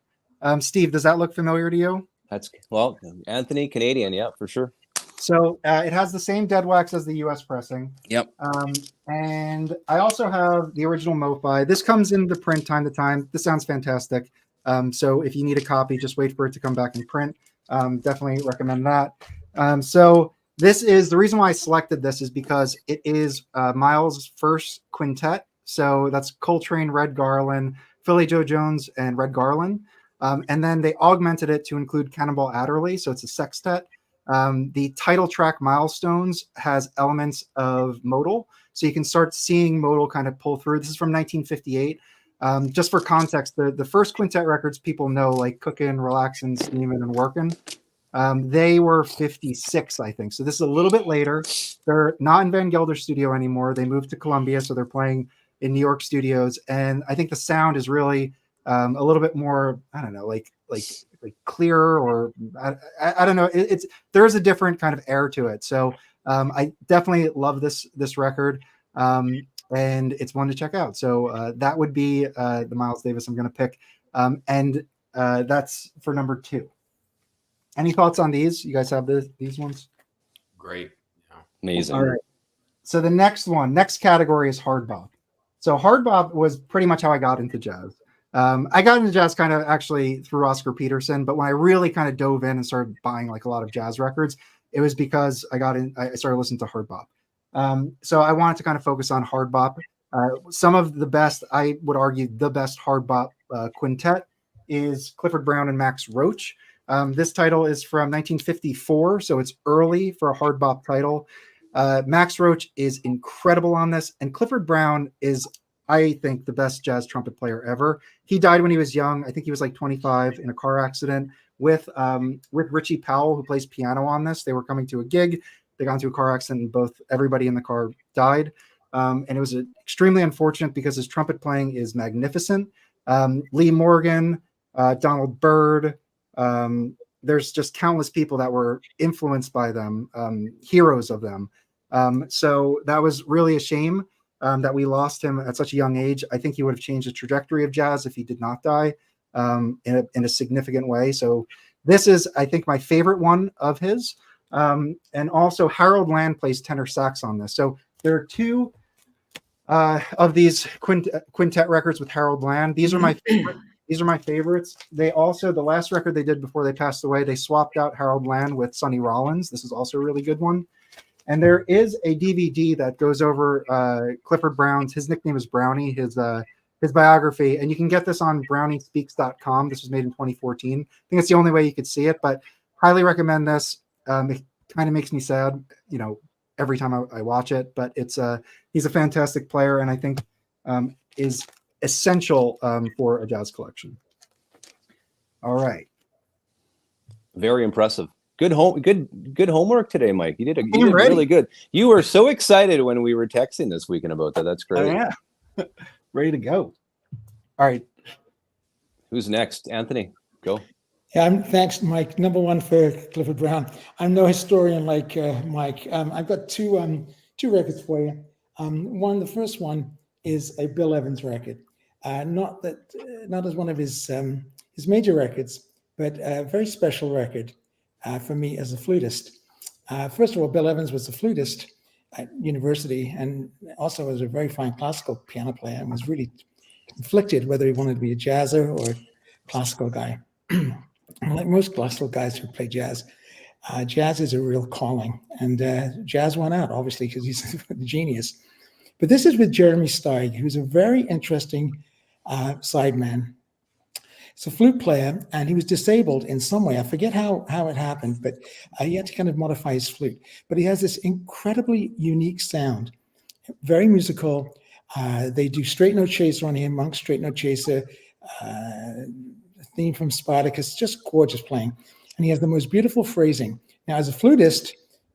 Steve, does that look familiar to you? Anthony, Canadian, yeah, for sure. So it has the same dead wax as the US pressing. Yep. And I also have the original MoFi. This comes into print time to time. This sounds fantastic. So if you need a copy, just wait for it to come back in print. Definitely recommend that. So this is the reason why I selected this, is because it is Miles' first quintet. So that's Coltrane, Red Garland, Philly Joe Jones, and Red Garland. And then they augmented it to include Cannonball Adderley. So it's a sextet. The title track Milestones has elements of modal, so you can start seeing modal kind of pull through. This is from 1958. Just for context, the first quintet records people know, like Cookin', Relaxin', Steamin', and Workin', they were 56, I think. So this is a little bit later. They're not in Van Gelder studio anymore. They moved to Columbia, so they're playing in New York studios. And I think the sound is really a little bit more, I don't know, like clearer, or I don't know. There's a different kind of air to it. So I definitely love this record, and it's one to check out. So that would be the Miles Davis I'm going to pick, and that's for number 2. Any thoughts on these? You guys have these ones? Great. Yeah. Amazing. All right. So the next category is hard bop. So hard bop was pretty much how I got into jazz. I got into jazz kind of actually through Oscar Peterson, but when I really kind of dove in and started buying like a lot of jazz records, it was because I started listening to hard bop. So I wanted to kind of focus on hard bop. Some of the best, I would argue, the best hard bop quintet is Clifford Brown and Max Roach. This title is from 1954, so it's early for a hard bop title. Max Roach is incredible on this, and Clifford Brown is, I think, the best jazz trumpet player ever. He died when he was young. I think he was like 25 in a car accident with Richie Powell, who plays piano on this. They were coming to a gig. They got into a car accident, and everybody in the car died. And it was extremely unfortunate because his trumpet playing is magnificent. Lee Morgan, Donald Byrd. There's just countless people that were influenced by them, heroes of them. So that was really a shame that we lost him at such a young age. I think he would have changed the trajectory of jazz if he did not die in a significant way. So this is, I think, my favorite one of his. And also Harold Land plays tenor sax on this. So there are two of these quintet records with Harold Land. These are my favorite. These are my favorites. They also, the last record they did before they passed away, they swapped out Harold Land with Sonny Rollins. This is also a really good one. And there is a DVD that goes over Clifford Brown's, his nickname is Brownie, his biography. And you can get this on browniespeaks.com. This was made in 2014. I think it's the only way you could see it, but highly recommend this. It kind of makes me sad, every time I watch it, but he's a fantastic player, and I think is essential for a jazz collection. All right. Very impressive. Good homework today, Mike. You did really good. You were so excited when we were texting this weekend about that. That's great. Oh, yeah. Ready to go. All right. Who's next? Anthony, go. Yeah, thanks, Mike. Number one for Clifford Brown. I'm no historian like Mike. I've got two records for you. The first one is a Bill Evans record. Not as one of his major records, but a very special record for me as a flutist. First of all, Bill Evans was a flutist at university and also was a very fine classical piano player and was really conflicted whether he wanted to be a jazzer or a classical guy. Like most classical guys who play jazz, jazz is a real calling, and jazz won out, obviously, because he's a genius. But this is with Jeremy Steig, who's a very interesting sideman. He's a flute player, and he was disabled in some way. I forget how it happened, but he had to kind of modify his flute. But he has this incredibly unique sound, very musical. They do straight note chaser on here, Monk's straight note chaser, theme from Spartacus, just gorgeous playing. And he has the most beautiful phrasing. Now, as a flutist,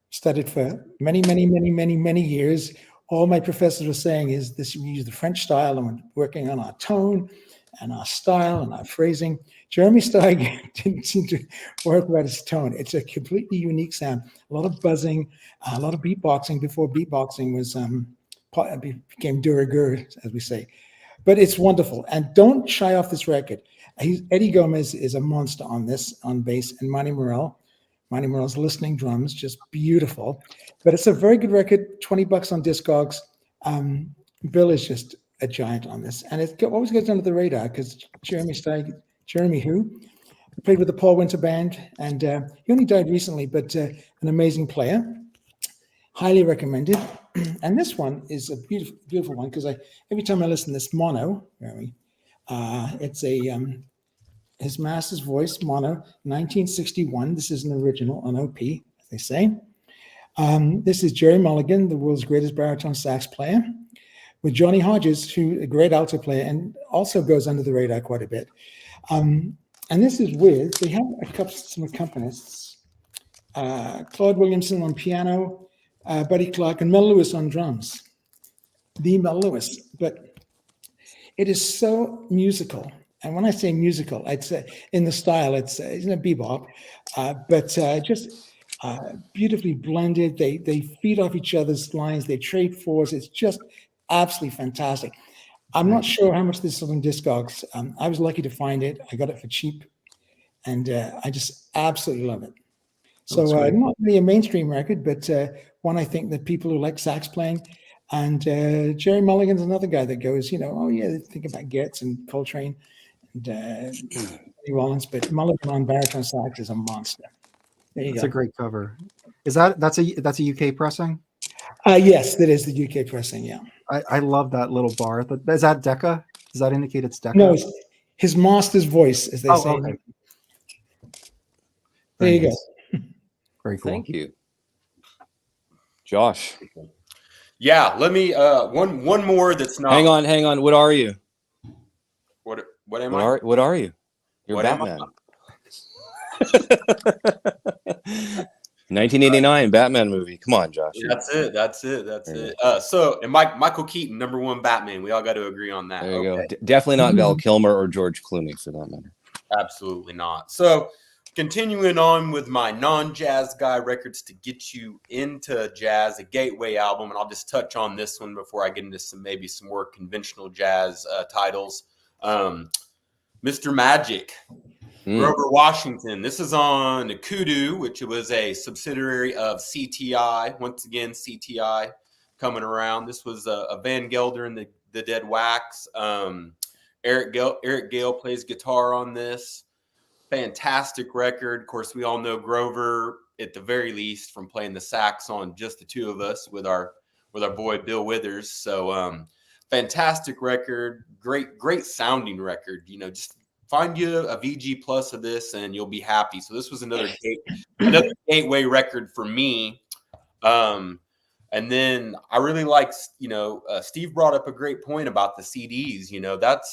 studied for many, many, many, many, many years, all my professors were saying is this: we use the French style and we're working on our tone and our style and our phrasing. Jeremy Steig didn't seem to work about his tone. It's a completely unique sound. A lot of buzzing, a lot of beatboxing before beatboxing was became de rigueur, as we say. But it's wonderful. And don't shy off this record. Eddie Gomez is a monster on this, on bass, and Monty Morell. Monty Morell's listening drums, just beautiful. But it's a very good record, $20 on Discogs. Bill is just a giant on this. And it always goes under the radar because Jeremy Steig, Jeremy who? Played with the Paul Winter Band, and he only died recently, but an amazing player. Highly recommended. And this one is a beautiful, beautiful one because every time I listen to this mono, it's his master's voice mono, 1961. This is an original on OP, as they say. This is Jerry Mulligan, the world's greatest baritone sax player, with Johnny Hodges, who a great alto player and also goes under the radar quite a bit. And this is with, they have some accompanists, Claude Williamson on piano, Buddy Clark, and Mel Lewis on drums. The Mel Lewis, but it is so musical. And when I say musical, I'd say in the style, it's a bebop, but just beautifully blended. They feed off each other's lines. They trade fours. It's just absolutely fantastic. I'm not sure how much this is on Discogs. I was lucky to find it. I got it for cheap, and I just absolutely love it. So not really a mainstream record, but one I think that people who like sax playing, and Jerry Mulligan's another guy that goes, oh yeah, think about Getz and Coltrane. New Orleans, but Mulligan on baritone sax is a monster. There you It's go. a great cover. That's a UK pressing? Yes, that is the UK pressing. Yeah. I love that little bar. Is that Decca? Does that indicate it's Decca? No, it's his master's voice, as they say. Okay. There you go. Very cool. Thank you, Josh. Yeah, let me one more that's not. Hang on. What are you? What am I? What are you? You're What am I? Batman. 1989 Batman movie. Come on, Josh. That's it. So, and Michael Keaton, #1 Batman. We all got to agree on that. There you go. Definitely not Val Kilmer or George Clooney for that matter. Absolutely not. So, continuing on with my non-jazz guy records to get you into jazz, a gateway album, and I'll just touch on this one before I get into some more conventional jazz titles. Mr. Magic. Grover Washington. This is on Kudu, which was a subsidiary of CTI. Once again, CTI coming around. This was a Van Gelder and the Dead Wax. Eric Gale plays guitar on this. Fantastic record. Of course, we all know Grover, at the very least, from playing the sax on Just the Two of Us with our boy Bill Withers. So fantastic record. Great sounding record. Just find you a VG plus of this and you'll be happy. So this was another gateway record for me. And then I really like, Steve brought up a great point about the CDs.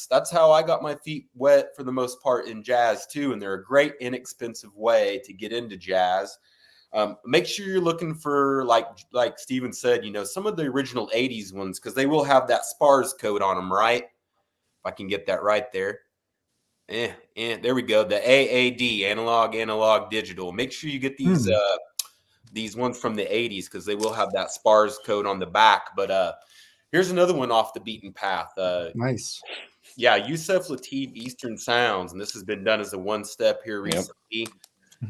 That's how I got my feet wet for the most part in jazz too. And they're a great inexpensive way to get into jazz. Make sure you're looking for, like Steven said, some of the original 80s ones, because they will have that SPARS code on them, right? If I can get that right there. There we go. The AAD, analog, digital. Make sure you get these ones from the 80s, because they will have that SPARS code on the back. But here's another one off the beaten path. Nice. Yeah, Yusef Lateef, Eastern Sounds, and this has been done as a one-step here recently.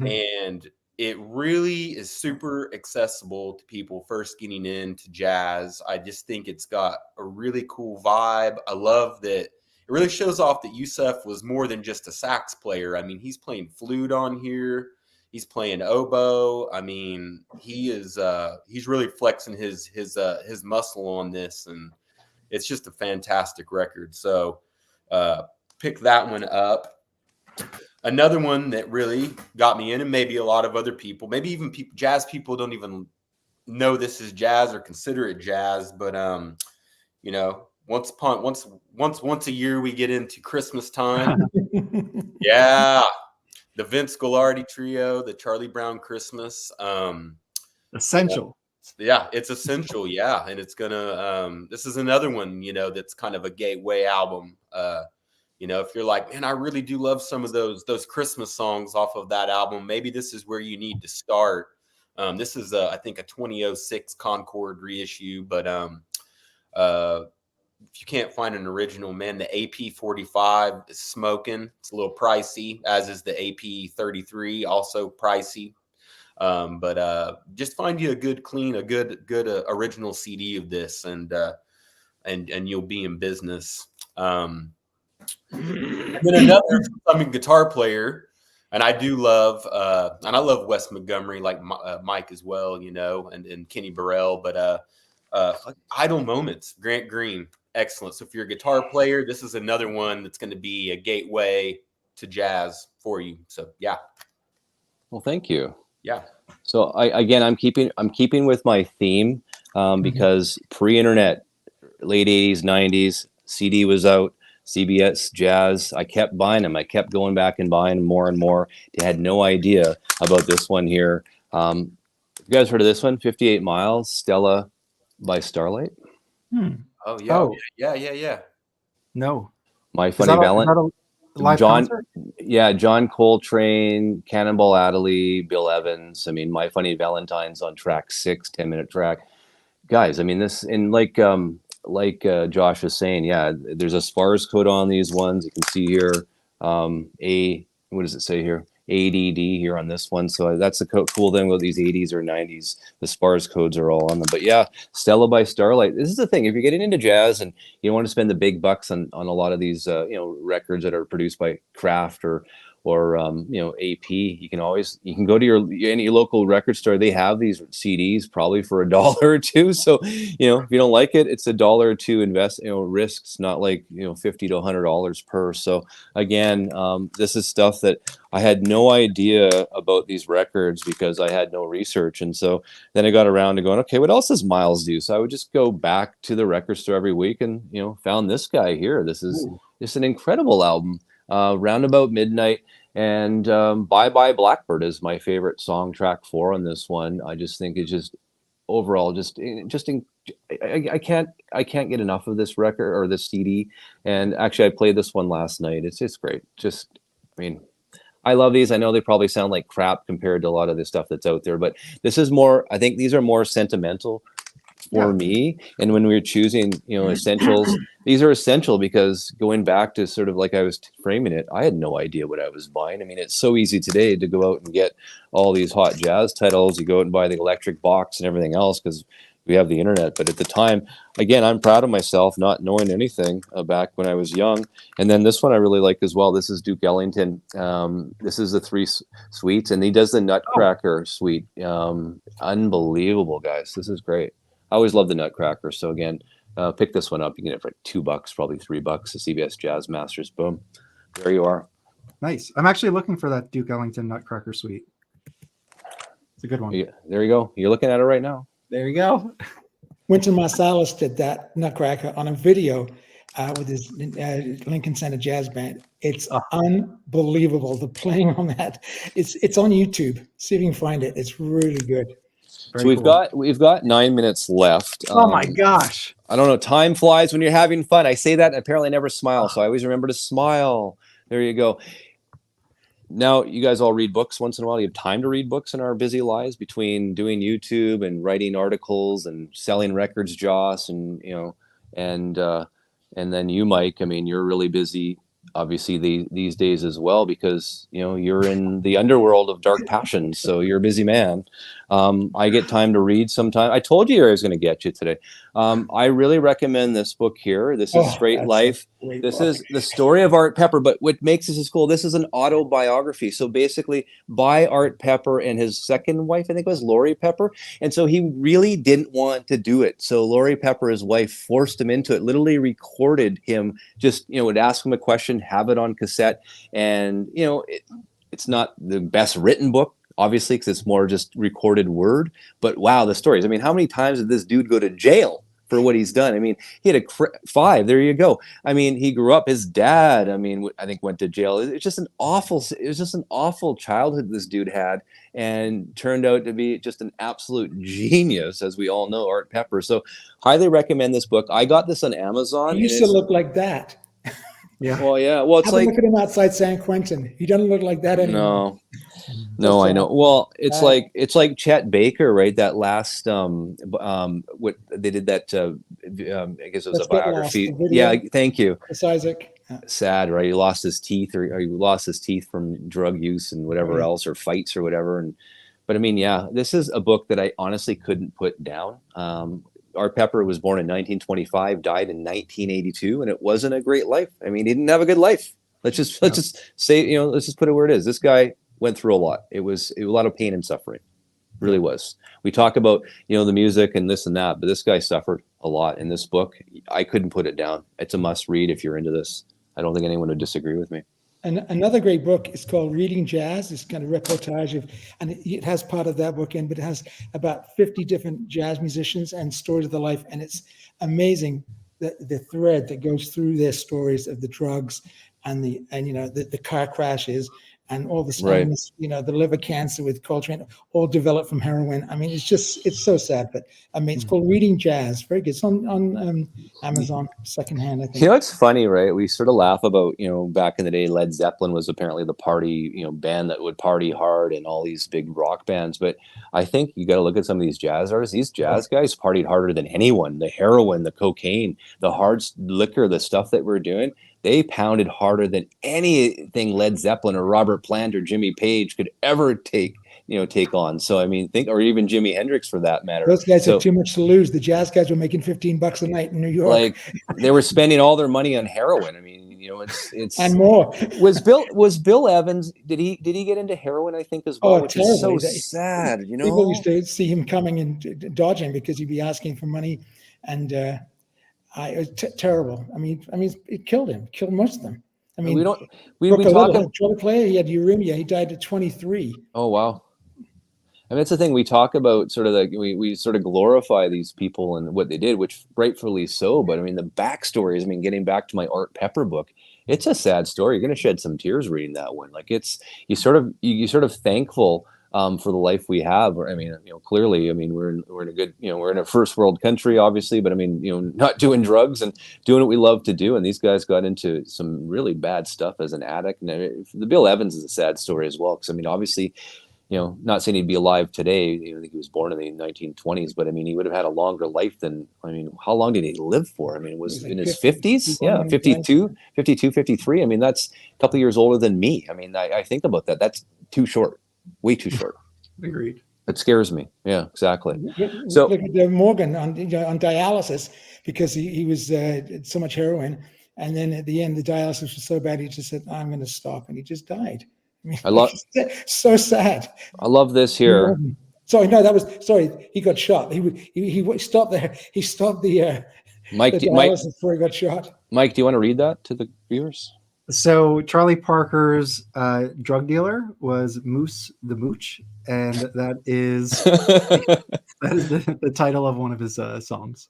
And it really is super accessible to people first getting into jazz. I just think it's got a really cool vibe. I love that. It really shows off that Yusef was more than just a sax player. I mean, he's playing flute on here. He's playing oboe. I mean, he's really flexing his muscle on this, and it's just a fantastic record. So pick that one up. Another one that really got me in, and maybe a lot of other people, maybe even jazz people don't even know this is jazz or consider it jazz, but once a year we get into Christmas time. Yeah. The Vince Gilardi Trio, the Charlie Brown Christmas. Essential. Yeah, it's essential. Yeah. And it's this is another one, that's kind of a gateway album. If you're like, man, I really do love some of those Christmas songs off of that album, maybe this is where you need to start. This is I think a 2006 Concord reissue, but if you can't find an original, man, the AP45 is smoking. It's a little pricey, as is the AP33, also pricey. But just find you a good original CD of this, and you'll be in business. And then another guitar player, and I do love, and I love Wes Montgomery, like Mike as well, and Kenny Burrell. But Idle Moments, Grant Green. Excellent. So if you're a guitar player, this is another one that's going to be a gateway to jazz for you. So yeah. Well, thank you. Yeah. So I'm keeping with my theme because pre-internet, late 80s, 90s, CD was out, CBS Jazz. I kept buying them. I kept going back and buying more and more. I had no idea about this one here. You guys heard of this one? 58 Miles, Stella by Starlight. Oh yeah. Oh. Yeah. No. My Funny Valentine. Live concert? Yeah, John Coltrane, Cannonball Adderley, Bill Evans. I mean, My Funny Valentine's on track 6, 10-minute track. Guys, I mean, this, and like Josh is saying, yeah, there's a SPARS code on these ones. You can see here, what does it say here? ADD here on this one. So that's the cool thing with these 80s or 90s. The Spars codes are all on them. But yeah, Stella by Starlight. This is the thing. If you're getting into jazz and you don't want to spend the big bucks on a lot of these records that are produced by Kraft or AP, you can go to any local record store. They have these CDs probably for $1 or $2. So if you don't like it, it's $1 or $2 invest risks, not like $50 to $100 per. So again, this is stuff that I had no idea about these records because I had no research. And so then I got around to going, okay, what else does Miles do? So I would just go back to the record store every week and found this guy here. This is just an incredible album. Roundabout Midnight and Bye Bye Blackbird is my favorite song, track 4 on this one. I just think it's just overall I can't get enough of this record or this CD. And actually I played this one last night. It's just great. I love these. I know they probably sound like crap compared to a lot of the stuff that's out there, but this is more, I think these are more sentimental for me. And when we were choosing, essentials, these are essential because going back to sort of like I was framing it, I had no idea what I was buying. I mean, it's so easy today to go out and get all these hot jazz titles. You go out and buy the electric box and everything else because we have the internet. But at the time, again, I'm proud of myself not knowing anything back when I was young. And then this one I really like as well. This is Duke Ellington. This is the 3 suites, and he does the Nutcracker suite. Unbelievable, guys. This is great. I always love the Nutcracker. So again, pick this one up. You can get it for like $2, probably $3. The CBS Jazz Masters. Boom. There you are. Nice. I'm actually looking for that Duke Ellington Nutcracker suite. It's a good one. Yeah, there you go. You're looking at it right now. There you go. Wynton Marsalis did that Nutcracker on a video with his Lincoln Center Jazz Band. It's unbelievable. The playing on that. It's on YouTube. See if you can find it. It's really good. Very so we've got 9 minutes left. Oh my gosh. I don't know. Time flies when you're having fun. I say that and apparently I never smile. So I always remember to smile. There you go. Now, you guys all read books once in a while. You have time to read books in our busy lives between doing YouTube and writing articles and selling records, Joss, and and then you, Mike. I mean, you're really busy, obviously, these days as well because you're in the underworld of dark passions. So you're a busy man. I get time to read sometime. I told you I was going to get you today. I really recommend this book here. This is Straight Life. This is the story of Art Pepper, but what makes this cool, this is an autobiography. So basically by Art Pepper and his second wife, I think it was Lori Pepper. And so he really didn't want to do it. So Lori Pepper, his wife, forced him into it, literally recorded him, just, would ask him a question, have it on cassette. And, it's not the best written book, obviously, because it's more just recorded word. But wow, the stories. I mean, how many times did this dude go to jail for what he's done? I mean, he had 5. There you go. I mean, he grew up. His dad, I think, went to jail. It was just an awful childhood this dude had, and turned out to be just an absolute genius, as we all know, Art Pepper. So, highly recommend this book. I got this on Amazon. He used to look like that. Yeah. Well, yeah. Well, it's like, look at him outside San Quentin. He doesn't look like that anymore. No, I know. Well, it's like Chet Baker, right? That last what they did that I guess it was a biography. Yeah, thank you. Chris Isaac. Sad, right? He lost his teeth, or he lost his teeth from drug use and whatever else, or fights or whatever. But I mean, yeah, this is a book that I honestly couldn't put down. Art Pepper was born in 1925, died in 1982, and it wasn't a great life. I mean, he didn't have a good life. Let's just say, let's just put it where it is. This guy went through a lot. It was a lot of pain and suffering. It really was. We talk about, the music and this and that, but this guy suffered a lot in this book. I couldn't put it down. It's a must read if you're into this. I don't think anyone would disagree with me. And another great book is called Reading Jazz. It's kind of reportage and it has part of that book in, but it has about 50 different jazz musicians and stories of their life. And it's amazing the thread that goes through their stories of the drugs and the car crashes and all the stuff, the liver cancer with Coltrane, all developed from heroin. I mean, it's so sad, but I mean, it's called Reading Jazz. Very good. It's on Amazon secondhand, I think. It's funny, right? We sort of laugh about, back in the day, Led Zeppelin was apparently the party, band that would party hard, and all these big rock bands. But I think you got to look at some of these jazz artists. These jazz guys partied harder than anyone. The heroin, the cocaine, the hard liquor, the stuff that we're doing. they pounded harder than anything Led Zeppelin or Robert Plant or Jimmy Page could ever take on. So I mean, or even Jimi Hendrix for that matter. Those guys so, had too much to lose. The jazz guys were making $15 a night in New York. Like they were spending all their money on heroin. I mean, it's and more. Was Bill Evans? Did he get into heroin? I think as well, which is so sad. People used to see him coming and dodging because he'd be asking for money, and it was terrible. I mean, it killed him. Killed most of them. I mean, we talk about drug player. He had uremia. He died at 23. Oh wow. I mean, that's the thing we talk about. Sort of like we sort of glorify these people and what they did, which rightfully so. But I mean, the backstories. I mean, getting back to my Art Pepper book, it's a sad story. You're going to shed some tears reading that one. Like you sort of thankful for the life we have. I mean, clearly, I mean, we're in a good, we're in a first world country, obviously, but I mean, not doing drugs and doing what we love to do. And these guys got into some really bad stuff as an addict. And the Bill Evans is a sad story as well, because I mean, obviously, not saying he'd be alive today. I think he was born in the 1920s, but I mean, he would have had a longer life than, I mean, how long did he live for? I mean, it was in his 50s. Yeah. 52, 53. I mean, that's a couple of years older than me. I mean, I think about that. That's too short, way too short. Agreed. It scares me. Yeah, exactly. So look at Morgan on dialysis because he was so much heroin. And then at the end, the dialysis was so bad, he just said, I'm going to stop. And he just died. I love so sad. I love this here. Sorry, no, he got shot. He stopped there. He stopped the Mike before he got shot. Mike, do you want to read that to the viewers? So Charlie Parker's drug dealer was Moose the Mooch, and that is the title of one of his songs.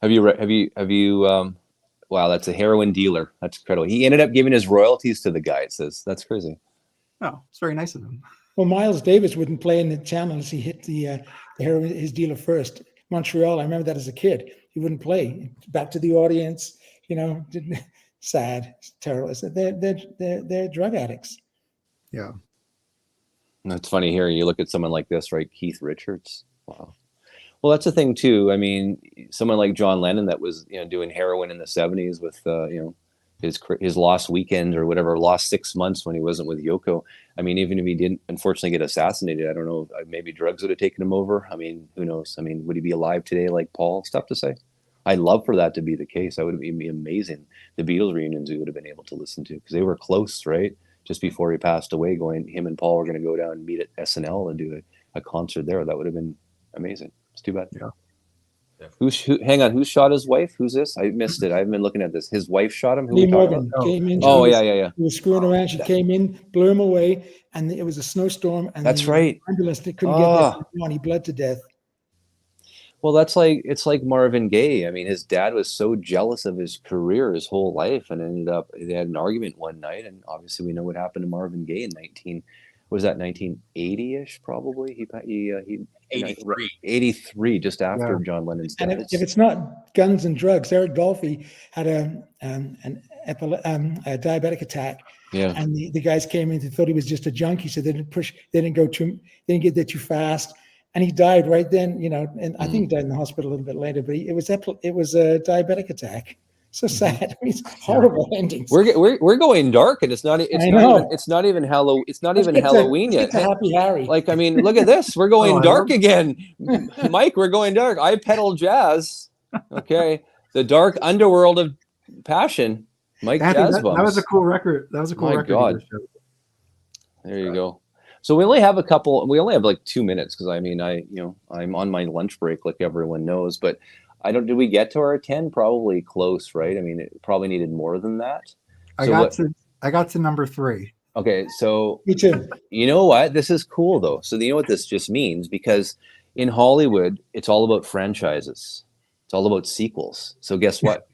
Have you wow, that's a heroin dealer. That's incredible. He ended up giving his royalties to the guy. It says that's crazy. Oh, it's very nice of him. Well, Miles Davis wouldn't play in the channel unless he hit the heroin, his dealer first. Montreal, I remember that as a kid. He wouldn't play. Back to the audience, didn't. Sad, terrible. They're drug addicts. Yeah. That's funny here. You look at someone like this, right? Keith Richards. Wow. Well, that's the thing too. I mean, someone like John Lennon that was, doing heroin in the 70s with, his lost weekend or whatever, lost 6 months when he wasn't with Yoko. I mean, even if he didn't unfortunately get assassinated, I don't know, maybe drugs would have taken him over. I mean, who knows? I mean, would he be alive today like Paul? It's tough to say. I'd love for that to be the case. That would be amazing. The Beatles reunions we would have been able to listen to because they were close, right? Just before he passed away, him and Paul were going to go down and meet at SNL and do a concert there. That would have been amazing. It's too bad. Yeah. Hang on, who shot his wife? Who's this? I missed it. I haven't been looking at this. His wife shot him? Lee Morgan came in. Oh, yeah. He was screwing around. She came in, blew him away, and it was a snowstorm. And that's right. Ambulance, they couldn't get there. He bled to death. Well, it's like Marvin Gaye. I mean, his dad was so jealous of his career his whole life, and ended up they had an argument one night, and obviously we know what happened to Marvin Gaye in 1980-ish, probably. He 83, just after John Lennon's death. And if it's not guns and drugs, Eric Dolphy had a diabetic attack. Yeah. And the guys came in, they thought he was just a junkie, so they didn't get there too fast. And he died right then, and I think he died in the hospital a little bit later, but it was a diabetic attack. So sad. I mean, it's horrible endings. We're going dark, and it's not even Halloween yet. Happy Harry. Like, I mean, look at this. We're going dark again. Mike, we're going dark. I pedal jazz. Okay. The dark underworld of passion. Mike Jazz Bums. That was a cool record. That was a cool record. God. There you go. So we only have like 2 minutes because I'm on my lunch break like everyone knows, but did we get to our 10? Probably close, right? I mean, it probably needed more than that. I got to number 3. Okay. So me too. You know what? This is cool though. So you know what this just means? Because in Hollywood, it's all about franchises. It's all about sequels. So guess what?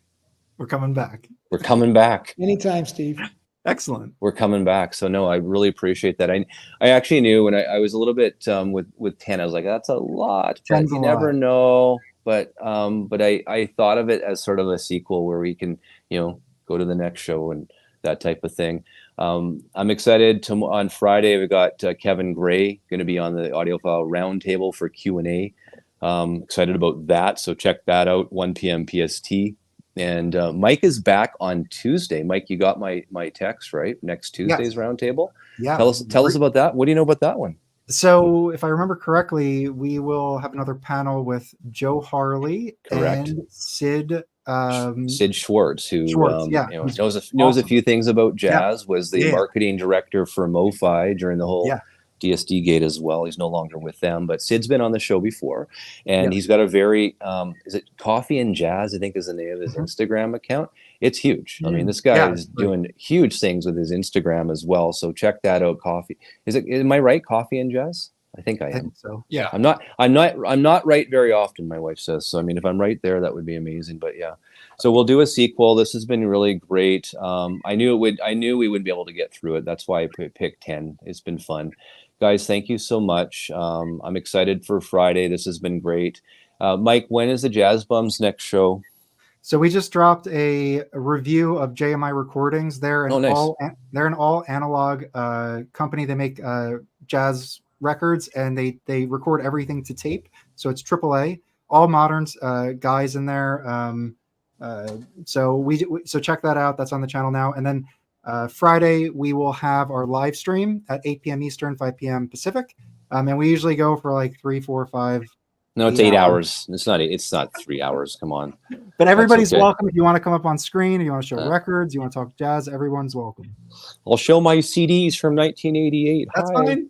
We're coming back. We're coming back. Anytime, Steve. Excellent. We're coming back. So no, I really appreciate that. I actually knew when I was a little bit with 10, I was like, that's a lot, but you never know. But I thought of it as sort of a sequel where we can, go to the next show and that type of thing. I'm excited on Friday. We got Kevin Gray going to be on the Audiophile Roundtable for Q&A. Excited about that. So check that out, 1 p.m. PST. And Mike is back on Tuesday. Mike, you got my text, right? Next Tuesday's roundtable. Yeah. Tell us about that. What do you know about that one? So, if I remember correctly, we will have another panel with Joe Harley Correct. and Sid. Sid Schwartz, who Schwartz, yeah, you know, who's knows a awesome. few things about jazz. Was the Yeah. marketing director for MoFi during the whole Yeah. DSD gate as well. He's no longer with them, but Sid's been on the show before, and Yeah. he's got a very is it Coffee and Jazz, I think is the name of his Instagram account. It's huge. I mean, this guy is doing huge things with his Instagram as well. So check that out. Coffee. Am I right? Coffee and Jazz? I think I am. I think so. Yeah. I'm not right very often, my wife says. So I mean, if I'm right there, that would be amazing. But yeah. So we'll do a sequel. This has been really great. I knew we would be able to get through it. That's why I picked 10. It's been fun. Guys, thank you so much. I'm excited for Friday. This has been great. Mike, when is the Jazz Bums next show? So we just dropped a review of JMI Recordings. They're an all analog company. They make jazz records, and they record everything to tape. So it's AAA, all modern guys in there. So check that out. That's on the channel now. And then Friday we will have our live stream at 8 p.m. Eastern, 5 p.m. Pacific. And we usually go for like 3, 4, 5. No, it's 8 hours. It's not 3 hours. Come on. But everybody's welcome. If you want to come up on screen, if you want to show records, you want to talk jazz, everyone's welcome. I'll show my CDs from 1988. That's fine.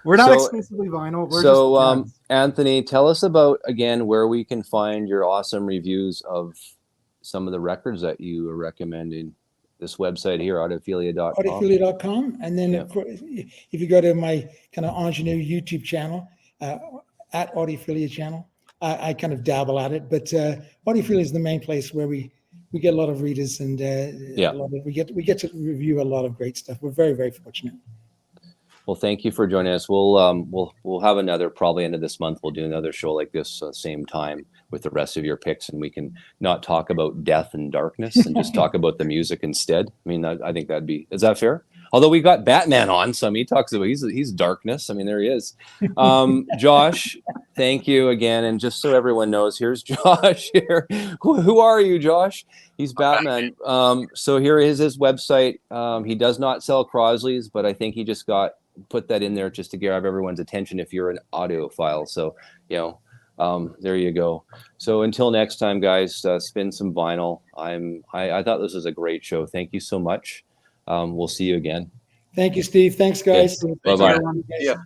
We're not exclusively vinyl. We're just Anthony, tell us about, again, where we can find your awesome reviews of some of the records that you are recommending. This website here, audiophilia.com. Audiophilia.com. And then if you go to my kind of ingenue YouTube channel, at Audiophilia channel, I kind of dabble at it, but Audiophilia is the main place where we get a lot of readers, and we get to review a lot of great stuff. We're very, very fortunate. Well, thank you for joining us. We'll have another, probably end of this month. We'll do another show like this same time with the rest of your picks, and we can not talk about death and darkness and just talk about the music instead. I mean, I think is that fair? Although we got Batman on, so I mean, he talks about he's darkness. I mean, there he is. Josh, thank you again. And just so everyone knows, here's Josh here. Who are you, Josh? He's Batman. So here is his website. He does not sell Crosley's, but I think he just put that in there just to grab everyone's attention if you're an audiophile. So, there you go. So until next time, guys, spin some vinyl. I thought this was a great show. Thank you so much. We'll see you again. Thank you, Steve. Thanks, guys. Bye-bye. Yeah.